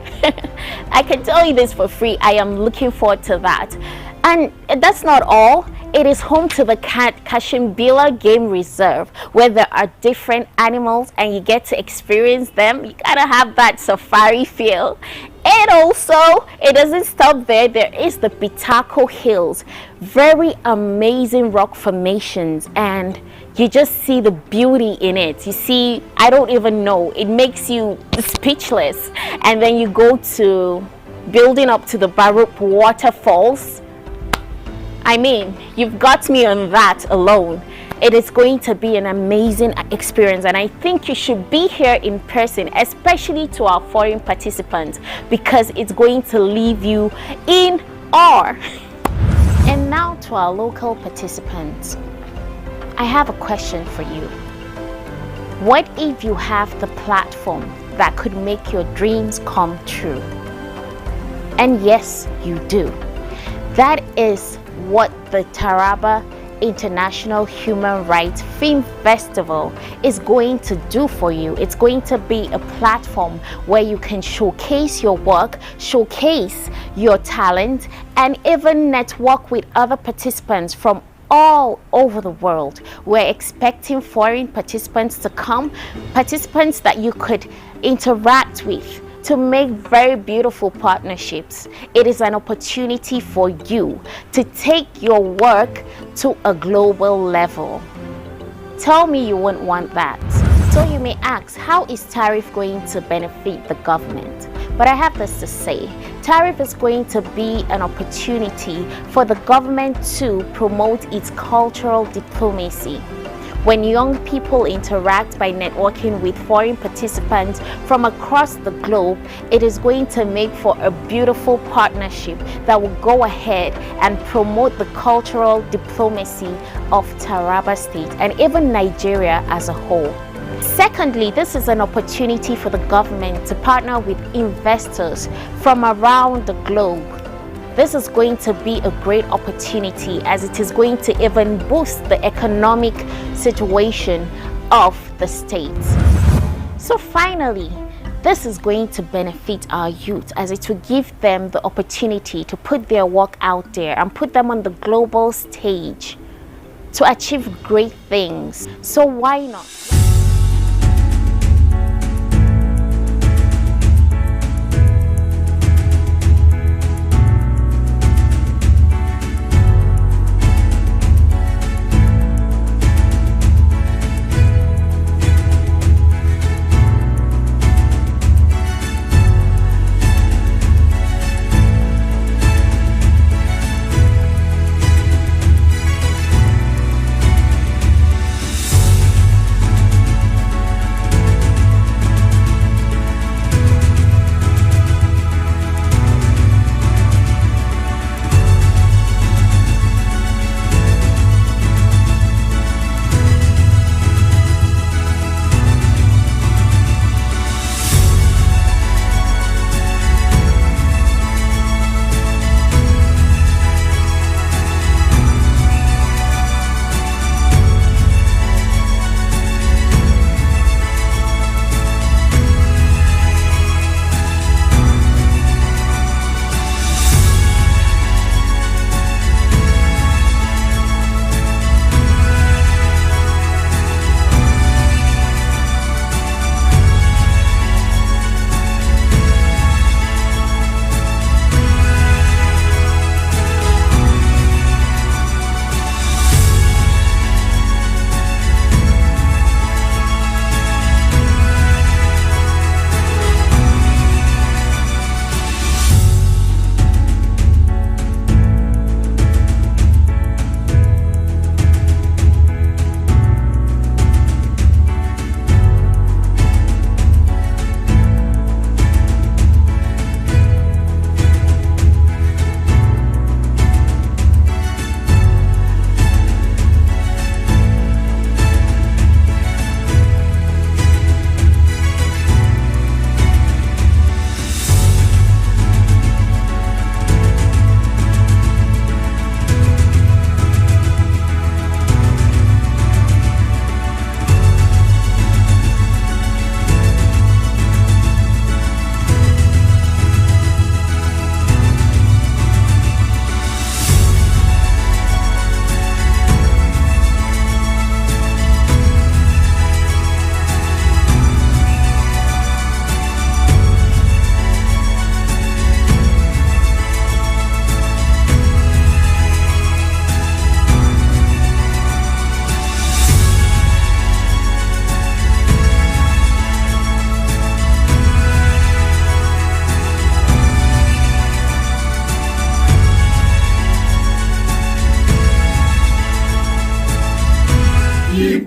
I can tell you this for free. I am looking forward to that. And that's not all. It is home to the Kashimbila Game Reserve, where there are different animals and you get to experience them. You gotta have that safari feel. And also, it doesn't stop there. There is the Pitako Hills, very amazing rock formations, and you just see the beauty in it. You see, I don't even know, it makes you speechless. And then you go to building up to the Barup waterfalls. I mean, you've got me on that alone. It is going to be an amazing experience, and I think you should be here in person, especially to our foreign participants, because it's going to leave you in awe. And now to our local participants, I have a question for you. What if you have the platform that could make your dreams come true? And yes, you do. That is what the Taraba International Human Rights Film Festival is going to do for you. It's going to be a platform where you can showcase your work, showcase your talent, and even network with other participants from all over the world. We're expecting foreign participants to come, participants that you could interact with, to make very beautiful partnerships. It is an opportunity for you to take your work to a global level. Tell me you wouldn't want that. So you may ask, how is TARIF going to benefit the government? But I have this to say, TARIF is going to be an opportunity for the government to promote its cultural diplomacy. When young people interact by networking with foreign participants from across the globe, it is going to make for a beautiful partnership that will go ahead and promote the cultural diplomacy of Taraba State and even Nigeria as a whole. Secondly, this is an opportunity for the government to partner with investors from around the globe. This is going to be a great opportunity, as it is going to even boost the economic situation of the state. So finally, this is going to benefit our youth, as it will give them the opportunity to put their work out there and put them on the global stage to achieve great things. So why not?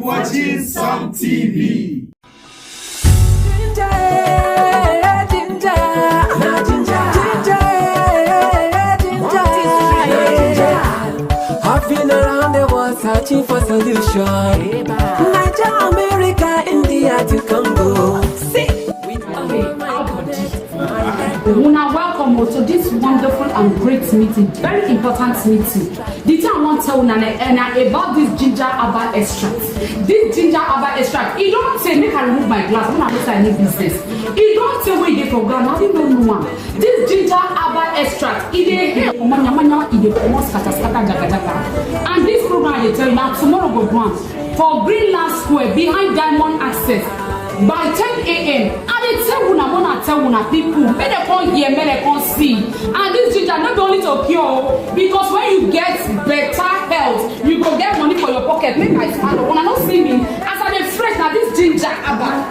watching Some TV. I've been around the world searching for solution. Nigeria, America, India to Congo. Una welcome to this wonderful and great meeting, very important meeting. The thing I want to tell you about this ginger herbal extract. This ginger herbal extract, it don't say make I remove my glass when I look at any business. It don't say where you get for ground, I don't know one. This ginger herbal extract, it is here for manya, it is almost kata jaga. And this program I tell you now tomorrow go on for Greenland Square behind Diamond Access by 10 a.m. And they tell una people, may they come here, may they come see. And this ginger not only to cure, because when you get better health, you go get money for your pocket. Make I stand up. When I not see me, as I dey fresh now this ginger about.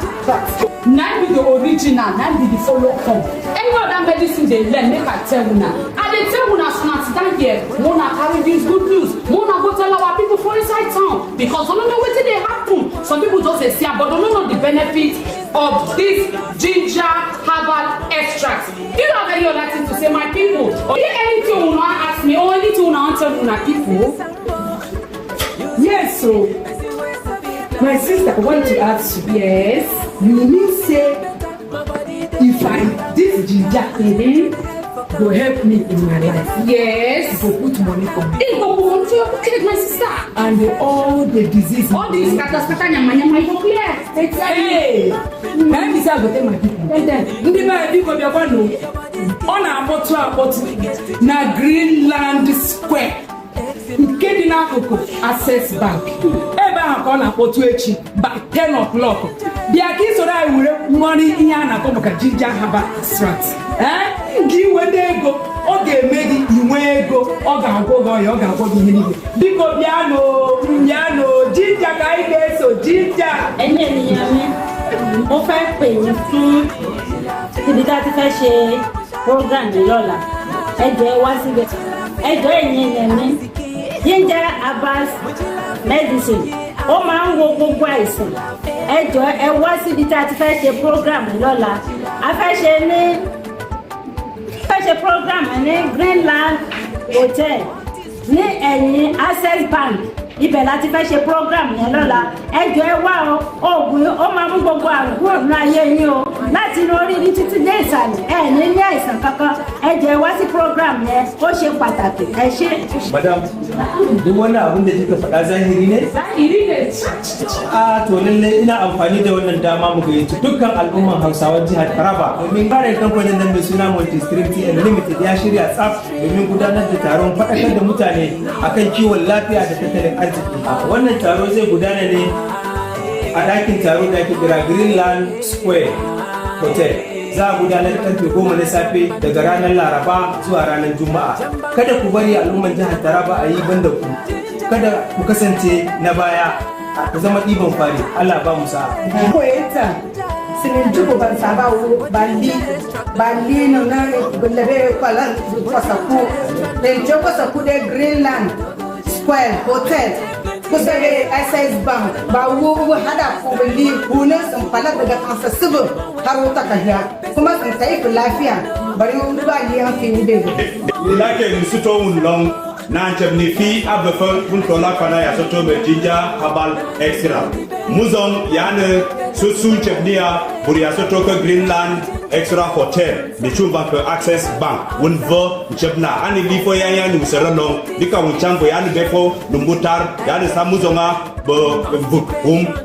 Now be the original, now be the follow come. Any other medicine they learn, make I tell una. And they tell una so down here, Mona carry this good news. Mona go tell our people for inside town because they don't know what they happen. Some people just say, but they don't know the benefits of this ginger herbal extract. Do you have any other thing to say, my people? Or is there anything you want to ask me or anything you want to tell my people? Yes, so my sister, I want to ask you, yes, you mean say if I this ginger will help me in my life? Yes. It will put money for me. It will put money for your pocket, my sister. And all the diseases. All these nyama you clear. Hey, let me say I go tell my people. And then, my people they want to on our bottle na Greenland Square. Get in Access Bank. Eba akona potu echi by 10 o'clock. The aki so that we money in na come ka ginger herbal extract. Give we dey go. Oge made iwe go. Oga go ni. Biko piano ginger kai dey so ginger. Ẹ̀yin ènìyàn mi. Mo fẹ́ pè yín fún ibi tá ti fẹ́ ṣe program ní lọ́la. Ẹ jọ̀ọ́ wá síbẹ̀. Ẹ jọ̀ọ́ ẹ̀yin ènìyàn mi. Ginger herbal medicine ó máa ń wo gbogbo àìsàn. Ẹ jọ̀ọ́ ẹ wá síbi tá ti fẹ́ ṣe program lọ́la. A fẹ́ ṣe program ní Greenland Hotel ní ẹ̀yìn Access Bank. Ibẹ̀ láti fẹ́ ṣe program yẹn lọ́la. Ẹ jọ̀ọ́ ẹ wá o, oògùn ó máa mú gbogbo àrùn kúrò nínú ayé yín o. Láti inú orí ní títí dé ìsàlẹ̀ ní àìsàn kankan. Ẹ jọ̀ọ́ ẹ wá sí program yẹn, ó ṣe pàtàkì. Ẹ ṣé. Madam, duk wannan abin da kika faɗa zahiri ne? Zahiri ne. To lalle ina amfani da wannan dama mu gayyaci dukkan al'umman Hausawan jihar Taraba. Domin kare kamfanin nan mai suna Multistream TN Limited ya shirya tsaf domin gudanar da taron faɗakar da mutane akan kiwon lafiya da tattalin arziki. Wannan taro zai gudana ne a ɗakin taro da ake kira Greenland Square Hotel. Za a gudanar karfe 10 na safe daga ranar Laraba zuwa ranar Juma'a. Kada ku bari al'umman jihar Taraba a yi banda ku. Kada ku kasance na baya, ku zama ɗiban fari. Allah ba mu sa'a. Koyeta sinin jugo ban saba wo bali no na gullabe kwala kwasaku. Den joko saku de Greenland Square Hotel. Kusa da Access Bank ba wo hada ko bali hunan sun fala daga kansa sibu har wata kahiya kuma sun sai lafiya bari mun ba yi hankali da Lake Musuto Unlong na chemni fi abefan kuntola kana ya soto be ginger herbal extra. Muzong yana susu chemnia buri ya soto ke Greenland Extra Hotel ni chumba ke Access Bank unvo chemna ani lifo ya ni userano dika unchango yani befo lumbutar yani samuzonga bo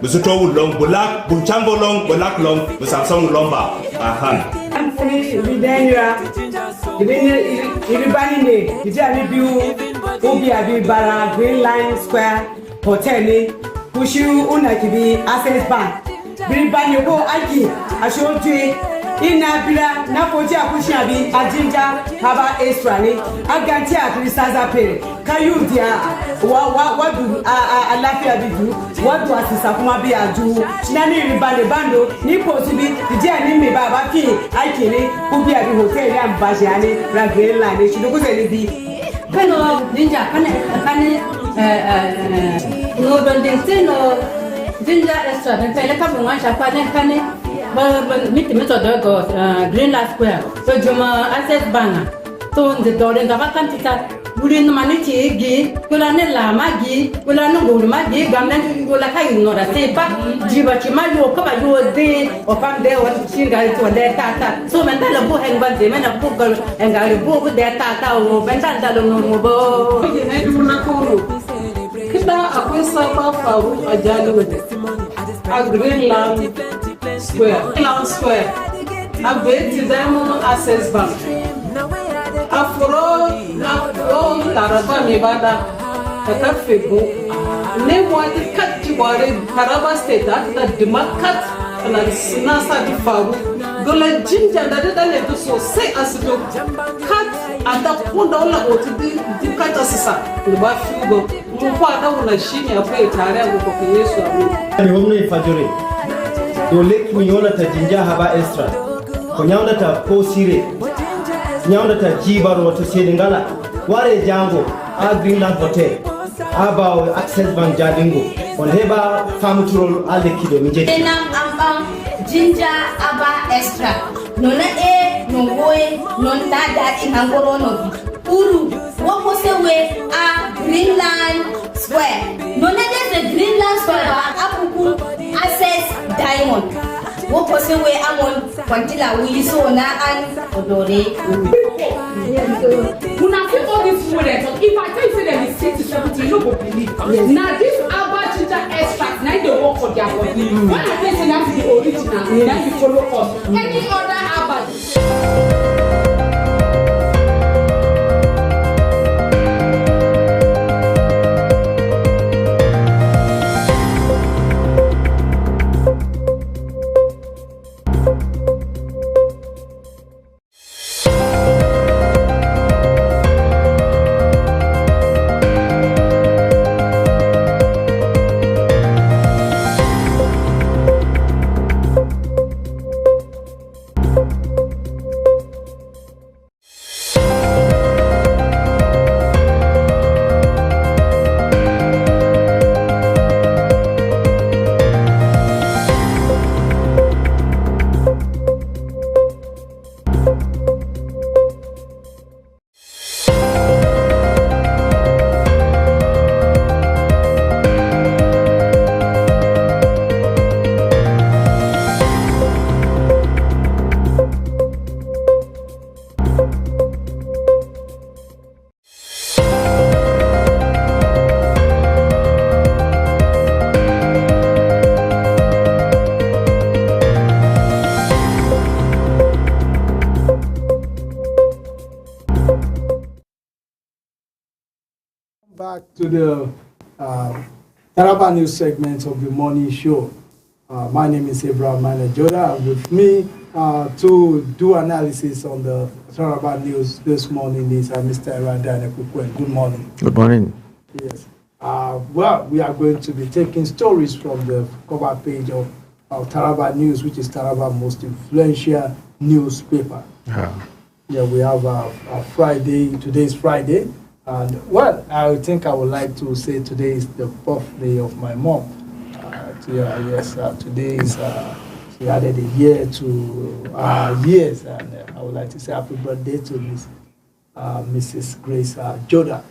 Musuto Unlong bulak bunchango long bulak long busamsong lomba. Aha. Everybody ne ijani biu obi abi bara Greenland Square Hotel ni kushu una kibi Access Bank everybody go aji ashoju ina bila na koji akushi abi ajinja haba extra ni aganti akri saza pere kayu dia wa du alafia bidu wa du asisa kuma bi aju nani everybody bando ni posibi ijani mi baba ki akiri obi abi hotel ya mbaje ani ra Greenland ni chudu kuzeli bi Pero ninja pane no donde no ginger extra ne pele ka mo chapa ne kane ba miti method go green life square so juma access bank to the dollar ga kan tita burin mani ci gi kula ne la magi kula no gol magi gamna kula kai no ra se pa jiba ci ma yo ka ba yo de o pam de o ci ga to de ta so men da bu hen ban de men bu gal en ga bu de ta o ben da lo no bo ne du na ko kita akwai sabon faru a Jalingo a Greenland Square a Beti Diamond Access Bank a furo laraba mai bada da karfe go ne wata kacci gware Taraba State da dimakat na sa di faru dole jinja da ne da sosai a su kat a da kunda wala otu di kata sisa da ba shugo mun fada wala shine akwai tare a gobe Yesu amin ni homne fajore dole ku yona ta jinja haba extra ko nyawda ta ko sire nyawda ta jibaro to sedingala ware jango a Greenland Hotel aba access bank Jalingo on heba famuturol ale kido mi je nam ambam jinja aba extra nona e no boy non dada ingangoro no uru woko sewe a Greenland Square nona de Greenland Square ba apuku access diamond woko sewe amon kwantila wi so na an odore Una fit all this food and talk. If I tell you that it's 60, 70, you don't believe. Yes. Now this Alba ginger extract, now they work for their body. When I tell you that's the original, then you follow us. Any other Alba. Back to the Taraba News segment of the morning show. My name is Abraham Manajoda. With me to do analysis on the Taraba News this morning is Mr. Radane Kukwen. Good morning. Good morning. Yes. Well, we are going to be taking stories from the cover page of Taraba News, which is Taraba's most influential newspaper. Yeah, we have Friday. Today is Friday. And well, I think I would like to say today is the birthday of my mom. Today is she added a year to years, and I would like to say happy birthday to Mrs. Grace Joda.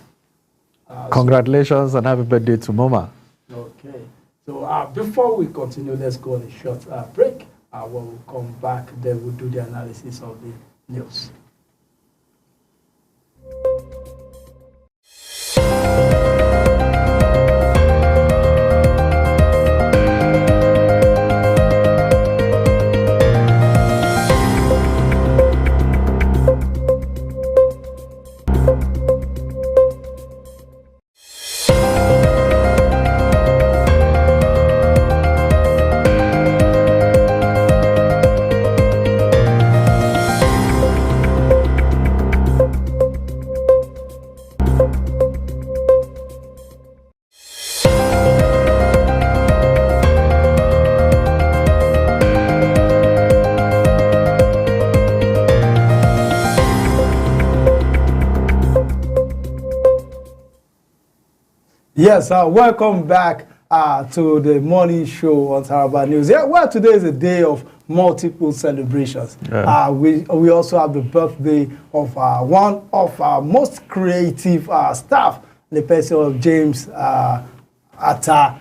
Congratulations and happy birthday to Mama. Okay. So before we continue, let's go on a short break. When we come back, then we'll do the analysis of the news. Yes, welcome back to the morning show on Taraba News. Yeah, well, today is a day of multiple celebrations. Yeah. We also have the birthday of one of our most creative staff, the person of James Atta.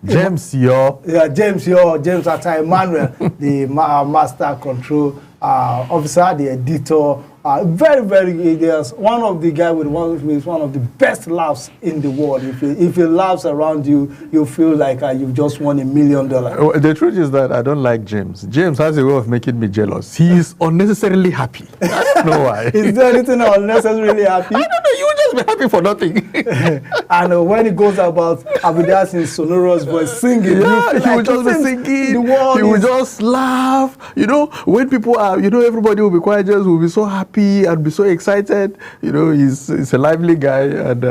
James Atta Emmanuel, the master control officer, the editor. Very, very good. One of the guys with one of the best laughs in the world. If he laughs around you, you feel like you've just won $1 million. The truth is that I don't like James. James has a way of making me jealous. He is unnecessarily happy. I don't know why. Is there anything unnecessarily happy? I don't know. You will just be happy for nothing. And when he goes about Abidas in sonorous voice singing, yeah, he will just be singing. He will just laugh. You know, when people are, everybody will be quiet. Just will be so happy and be so excited. He's a lively guy, and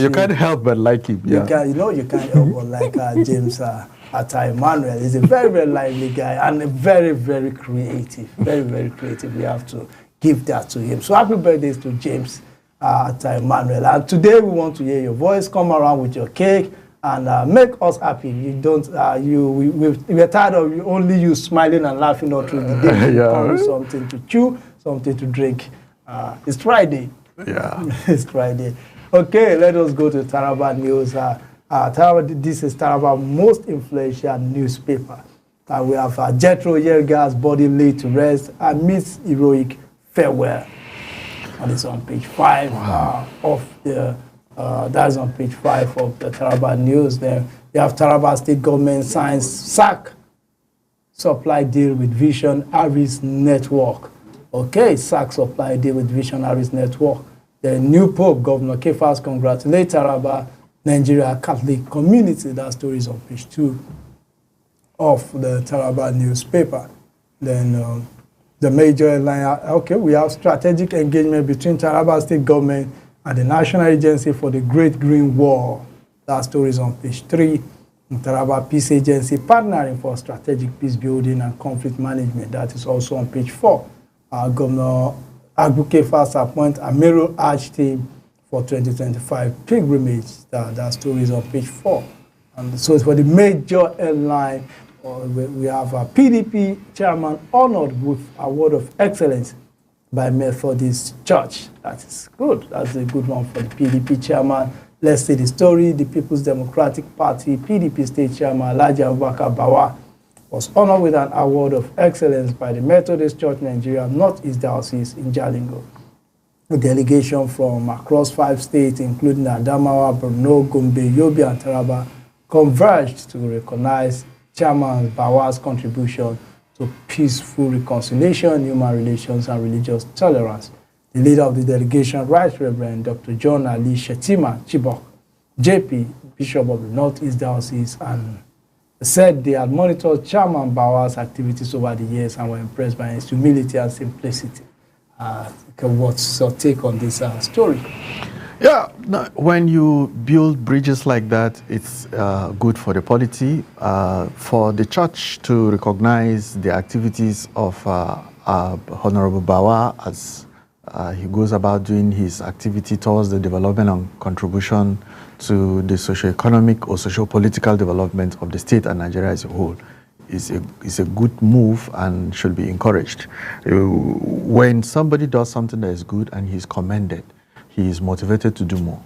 you can't help but like him. Yeah. You can't help but like James Atta Emmanuel. He's a very, very lively guy and very, very creative. Very, very creative. We have to give that to him. So happy birthdays to James Atta Emmanuel. And today we want to hear your voice. Come around with your cake and make us happy. We're tired of only you smiling and laughing all through the day. Come with something to chew, something to drink. It's Friday. Yeah. It's Friday. Okay, let us go to Taraba News. This is Taraba's most influential newspaper. We have Jethro Yelga's body laid to rest amidst heroic farewell. And it's on page 5 of the. That's on page 5 of the Taraba News. There you have Taraba State Government signs SAC supply deal with Vision Harris Network. Okay, SAC supply deal with Vision Harris Network. The new Pope, Governor Kefas, congratulates Taraba, Nigeria Catholic community. That story is on page 2 of the Taraba newspaper. Then the major headline, we have strategic engagement between Taraba State Government and the National Agency for the Great Green Wall. That story is on page 3. Taraba Peace Agency partnering for strategic peace building and conflict management. That is also on page 4. Governor Agbuke Fast appoint a Mero Arch team for 2025 pilgrimage. That story is on page 4. And so it's for the major headline. We have a PDP chairman honored with Award of Excellence by Methodist Church. That is good. That's a good one for the PDP chairman. Let's see the story. The People's Democratic Party PDP state chairman Alhaji Abubakar Bawa was honored with an award of excellence by the Methodist Church Nigeria Northeast Diocese in Jalingo. A delegation from across 5 states, including Adamawa, Borno, Gombe, Yobe, and Taraba, converged to recognize Chairman Bawa's contribution to peaceful reconciliation, human relations, and religious tolerance. The leader of the delegation, Right Reverend Dr. John Ali Shetima Chibok, JP, Bishop of the Northeast Diocese, and said they had monitored Chairman Bawa's activities over the years and were impressed by his humility and simplicity. What's your take on this story? Yeah, when you build bridges like that, it's good for the polity, for the church to recognize the activities of Honorable Bawa as he goes about doing his activity towards the development and contribution to the socio-economic or socio-political development of the state and Nigeria as a whole. Is a good move and should be encouraged. When somebody does something that is good and he's commended, he is motivated to do more.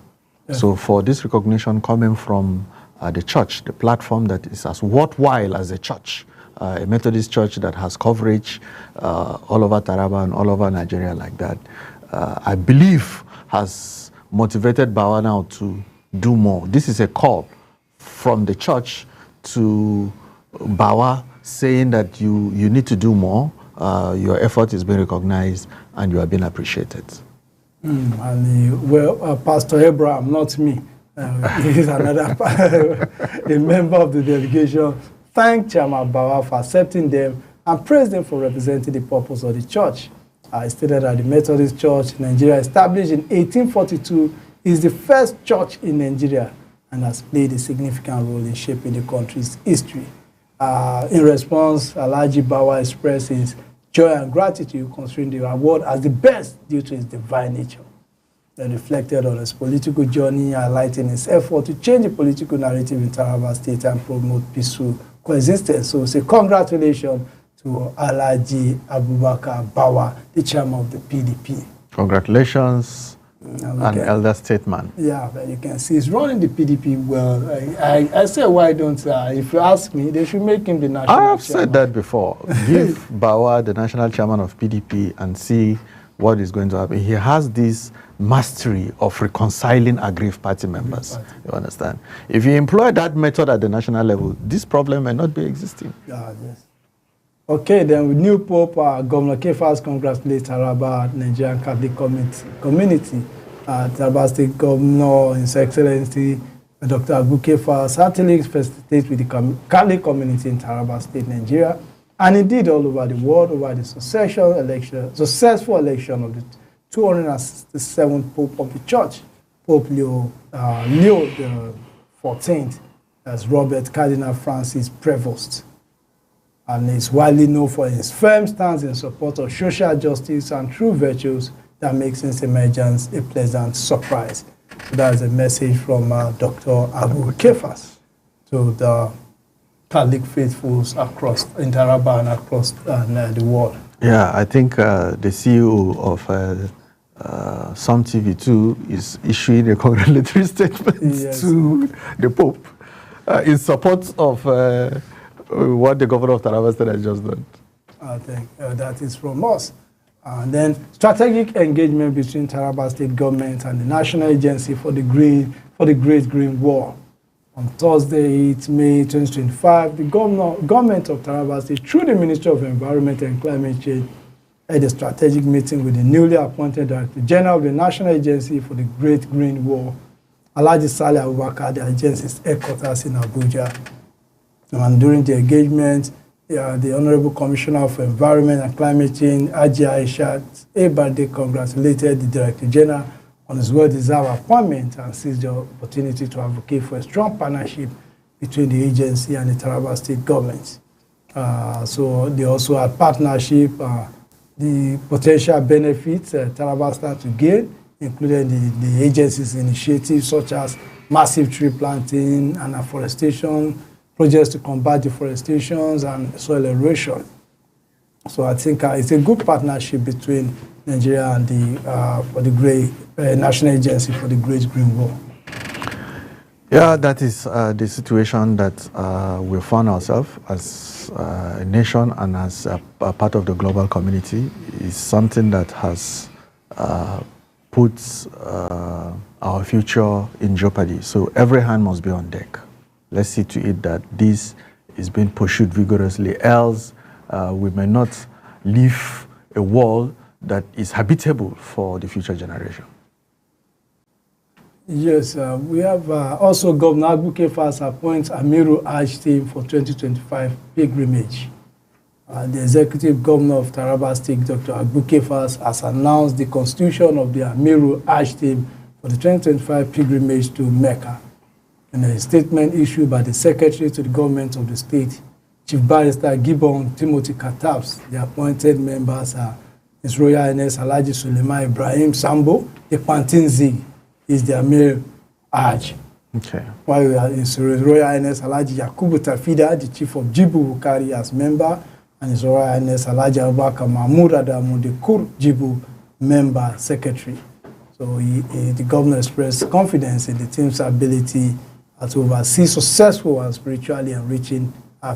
Yeah. So for this recognition coming from the church, the platform that is as worthwhile as a church, a Methodist church that has coverage all over Taraba and all over Nigeria like that, I believe has motivated Bawa now to do more. This is a call from the church to Bawa saying that you need to do more, your effort is being recognized and you are being appreciated. Pastor Abraham, not me, he's another a member of the delegation, thanked Chairman Bawa for accepting them and praised them for representing the purpose of the church. He stated that the Methodist Church Nigeria, established in 1842, is the first church in Nigeria and has played a significant role in shaping the country's history. In response, Alhaji Bawa expressed his joy and gratitude considering the award as the best due to his divine nature. reflected on his political journey, highlighting his effort to change the political narrative in Taraba State and promote peaceful coexistence. So say congratulations to Alhaji Abubakar Bawa, the chairman of the PDP. Congratulations, an elder statesman. Yeah, but you can see he's running the PDP well. I say, why don't, if you ask me, they should make him the national chairman. I've said that before. Give Bawa the national chairman of PDP and see what is going to happen. He has this mastery of reconciling aggrieved party members. You understand? If you employ that method at the national level, this problem may not be existing. Yeah, yes. Okay, then with new Pope, Governor Kefas congratulates Taraba Nigerian Catholic community. Taraba State Governor, His Excellency Dr. Abu Kefas heartily felicitates with the Catholic community in Taraba State, Nigeria, and indeed all over the world over the successful election of the 267th Pope of the Church, Pope Leo the 14th, as Robert Cardinal Francis Prevost. And is widely known for his firm stance in support of social justice and true virtues that makes his emergence a pleasant surprise. So that is a message from Dr. Abu Kefas to the Catholic faithfuls across in Taraba and across the world. Yeah, I think the CEO of Some TV2 is issuing a congratulatory statement to the Pope in support of what the governor of Taraba State has just done. I think that is from us. And then strategic engagement between Taraba State government and the National Agency for the Great Green Wall. On Thursday, 8 May 2025, the government of Taraba State, through the Ministry of Environment and Climate Change, had a strategic meeting with the newly appointed Director General of the National Agency for the Great Green Wall, Alhaji Saleh Abubakar, the agency's headquarters in Abuja. And during the engagement, the Honorable Commissioner of Environment and Climate Change, Haji Aishat Ebade, congratulated the Director General on his well-deserved appointment and seized the opportunity to advocate for a strong partnership between the agency and the Taraba State government. So they also had partnership, the potential benefits Taraba stands to gain, including the agency's initiatives such as massive tree planting and afforestation, projects to combat deforestation and soil erosion. So I think it's a good partnership between Nigeria and the National Agency for the Great Green Wall. Yeah, that is the situation that we found ourselves as a nation and as a part of the global community. Is something that has put our future in jeopardy. So every hand must be on deck. Let's see to it that this is being pursued vigorously, else we may not leave a world that is habitable for the future generation. Yes, we have also Governor Abu Kefas appoints Amiru Hajj team for 2025 pilgrimage. The Executive Governor of Taraba State, Dr. Abu Kefas, has announced the constitution of the Amiru Hajj team for the 2025 pilgrimage to Mecca. In a statement issued by the Secretary to the Government of the State, Chief Barrister Gibbon Timothy Katabs, the appointed members are His Royal Highness Alhaji Suleiman Ibrahim Sambo, the Pantinzi is the Amir Hajj. Okay. While His Royal Highness Alhaji Yakubu Tafida, the Chief of Jibu Bukari as member, and His Royal Highness Alhaji Abubakar Mahmoud Adamu, the Kur Jibu member secretary. So the governor expressed confidence in the team's ability to oversee successful and spiritually enriching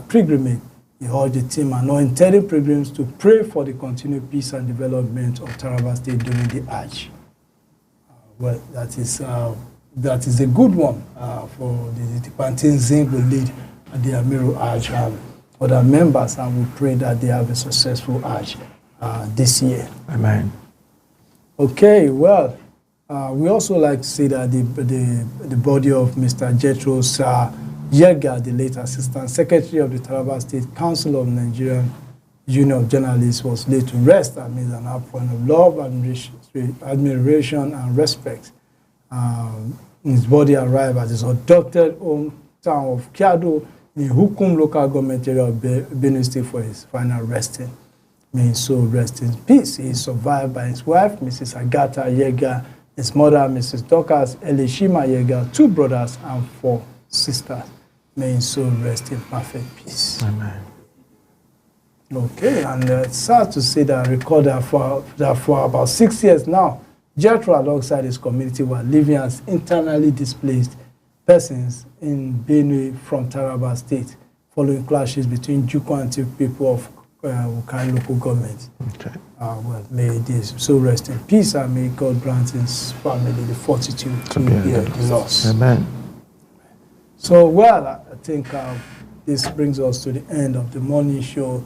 pilgrimage. He urged the team and all intending pilgrims to pray for the continued peace and development of Taraba State during the Hajj. Well, that is a good one for the Pantin Zing will lead the Amiru Hajj other members, and we pray that they have a successful Hajj this year. Amen. Okay, well, we also like to say that the body of Mr. Jethro Yega, the late Assistant Secretary of the Taraba State Council of Nigerian Union of Journalists, was laid to rest amid an outpouring of love, admiration, and respect. His body arrived at his adopted hometown of Kiado in Hukum local government area of Benue State for his final resting. May his soul rest in peace. He is survived by his wife, Mrs. Agatha Yega His mother, Mrs. Dorcas Elishima Yega, 2 brothers and 4 sisters. May his soul rest in perfect peace. Amen. Okay, and it's sad to say that I recorded that for about 6 years now, Jethro alongside his community were living as internally displaced persons in Benue from Taraba State, following clashes between Juko and Tiv people of Ukari local government. Okay. Well, may this so rest in peace, and may God grant his family the fortitude to bear the loss. Amen. So, well, I think this brings us to the end of the morning show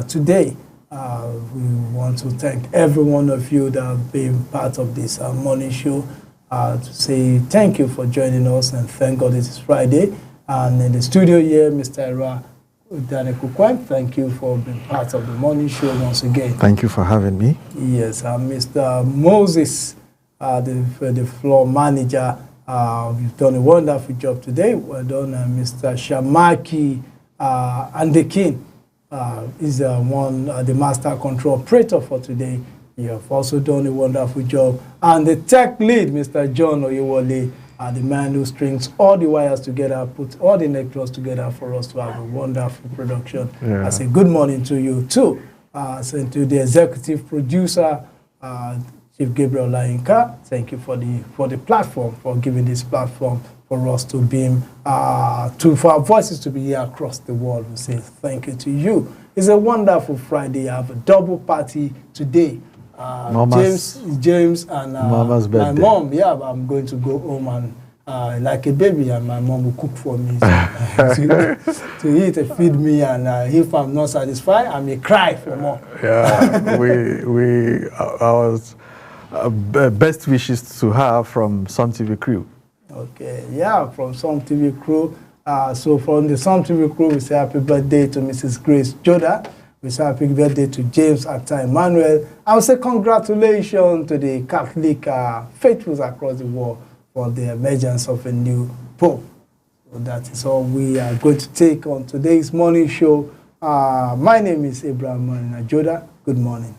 today. We want to thank every one of you that have been part of this morning show. To say thank you for joining us, and thank God it is Friday. And in the studio here, Mr. Era Danekukwan, thank you for being part of the morning show once again. Thank you for having me. Yes, Mr. Moses, the floor manager, you've done a wonderful job today. Well done, Mr. Shamaki Andekin is the master control operator for today. You have also done a wonderful job. And the tech lead, Mr. John Oyewole, the man who strings all the wires together, puts all the electrons together for us to have a wonderful production. Yeah. I say good morning to you too. So to the executive producer, Chief Gabriel Lainka, thank you for the platform, for giving this platform for us to beam, for our voices to be here across the world. We say thank you to you. It's a wonderful Friday. I have a double party today. James and my mom. Yeah, I'm going to go home and like a baby, and my mom will cook for me to eat and feed me. And if I'm not satisfied, I may cry for more. Yeah, our best wishes to her from Sun TV crew. Okay, yeah, from Sun TV crew. So from the Sun TV crew, we say happy birthday to Mrs. Grace Joda. We say happy birthday to James Atta Emmanuel. I will say congratulations to the Catholic faithfuls across the world for the emergence of a new Pope. So that is all we are going to take on today's morning show. My name is Abraham Joda. Good morning.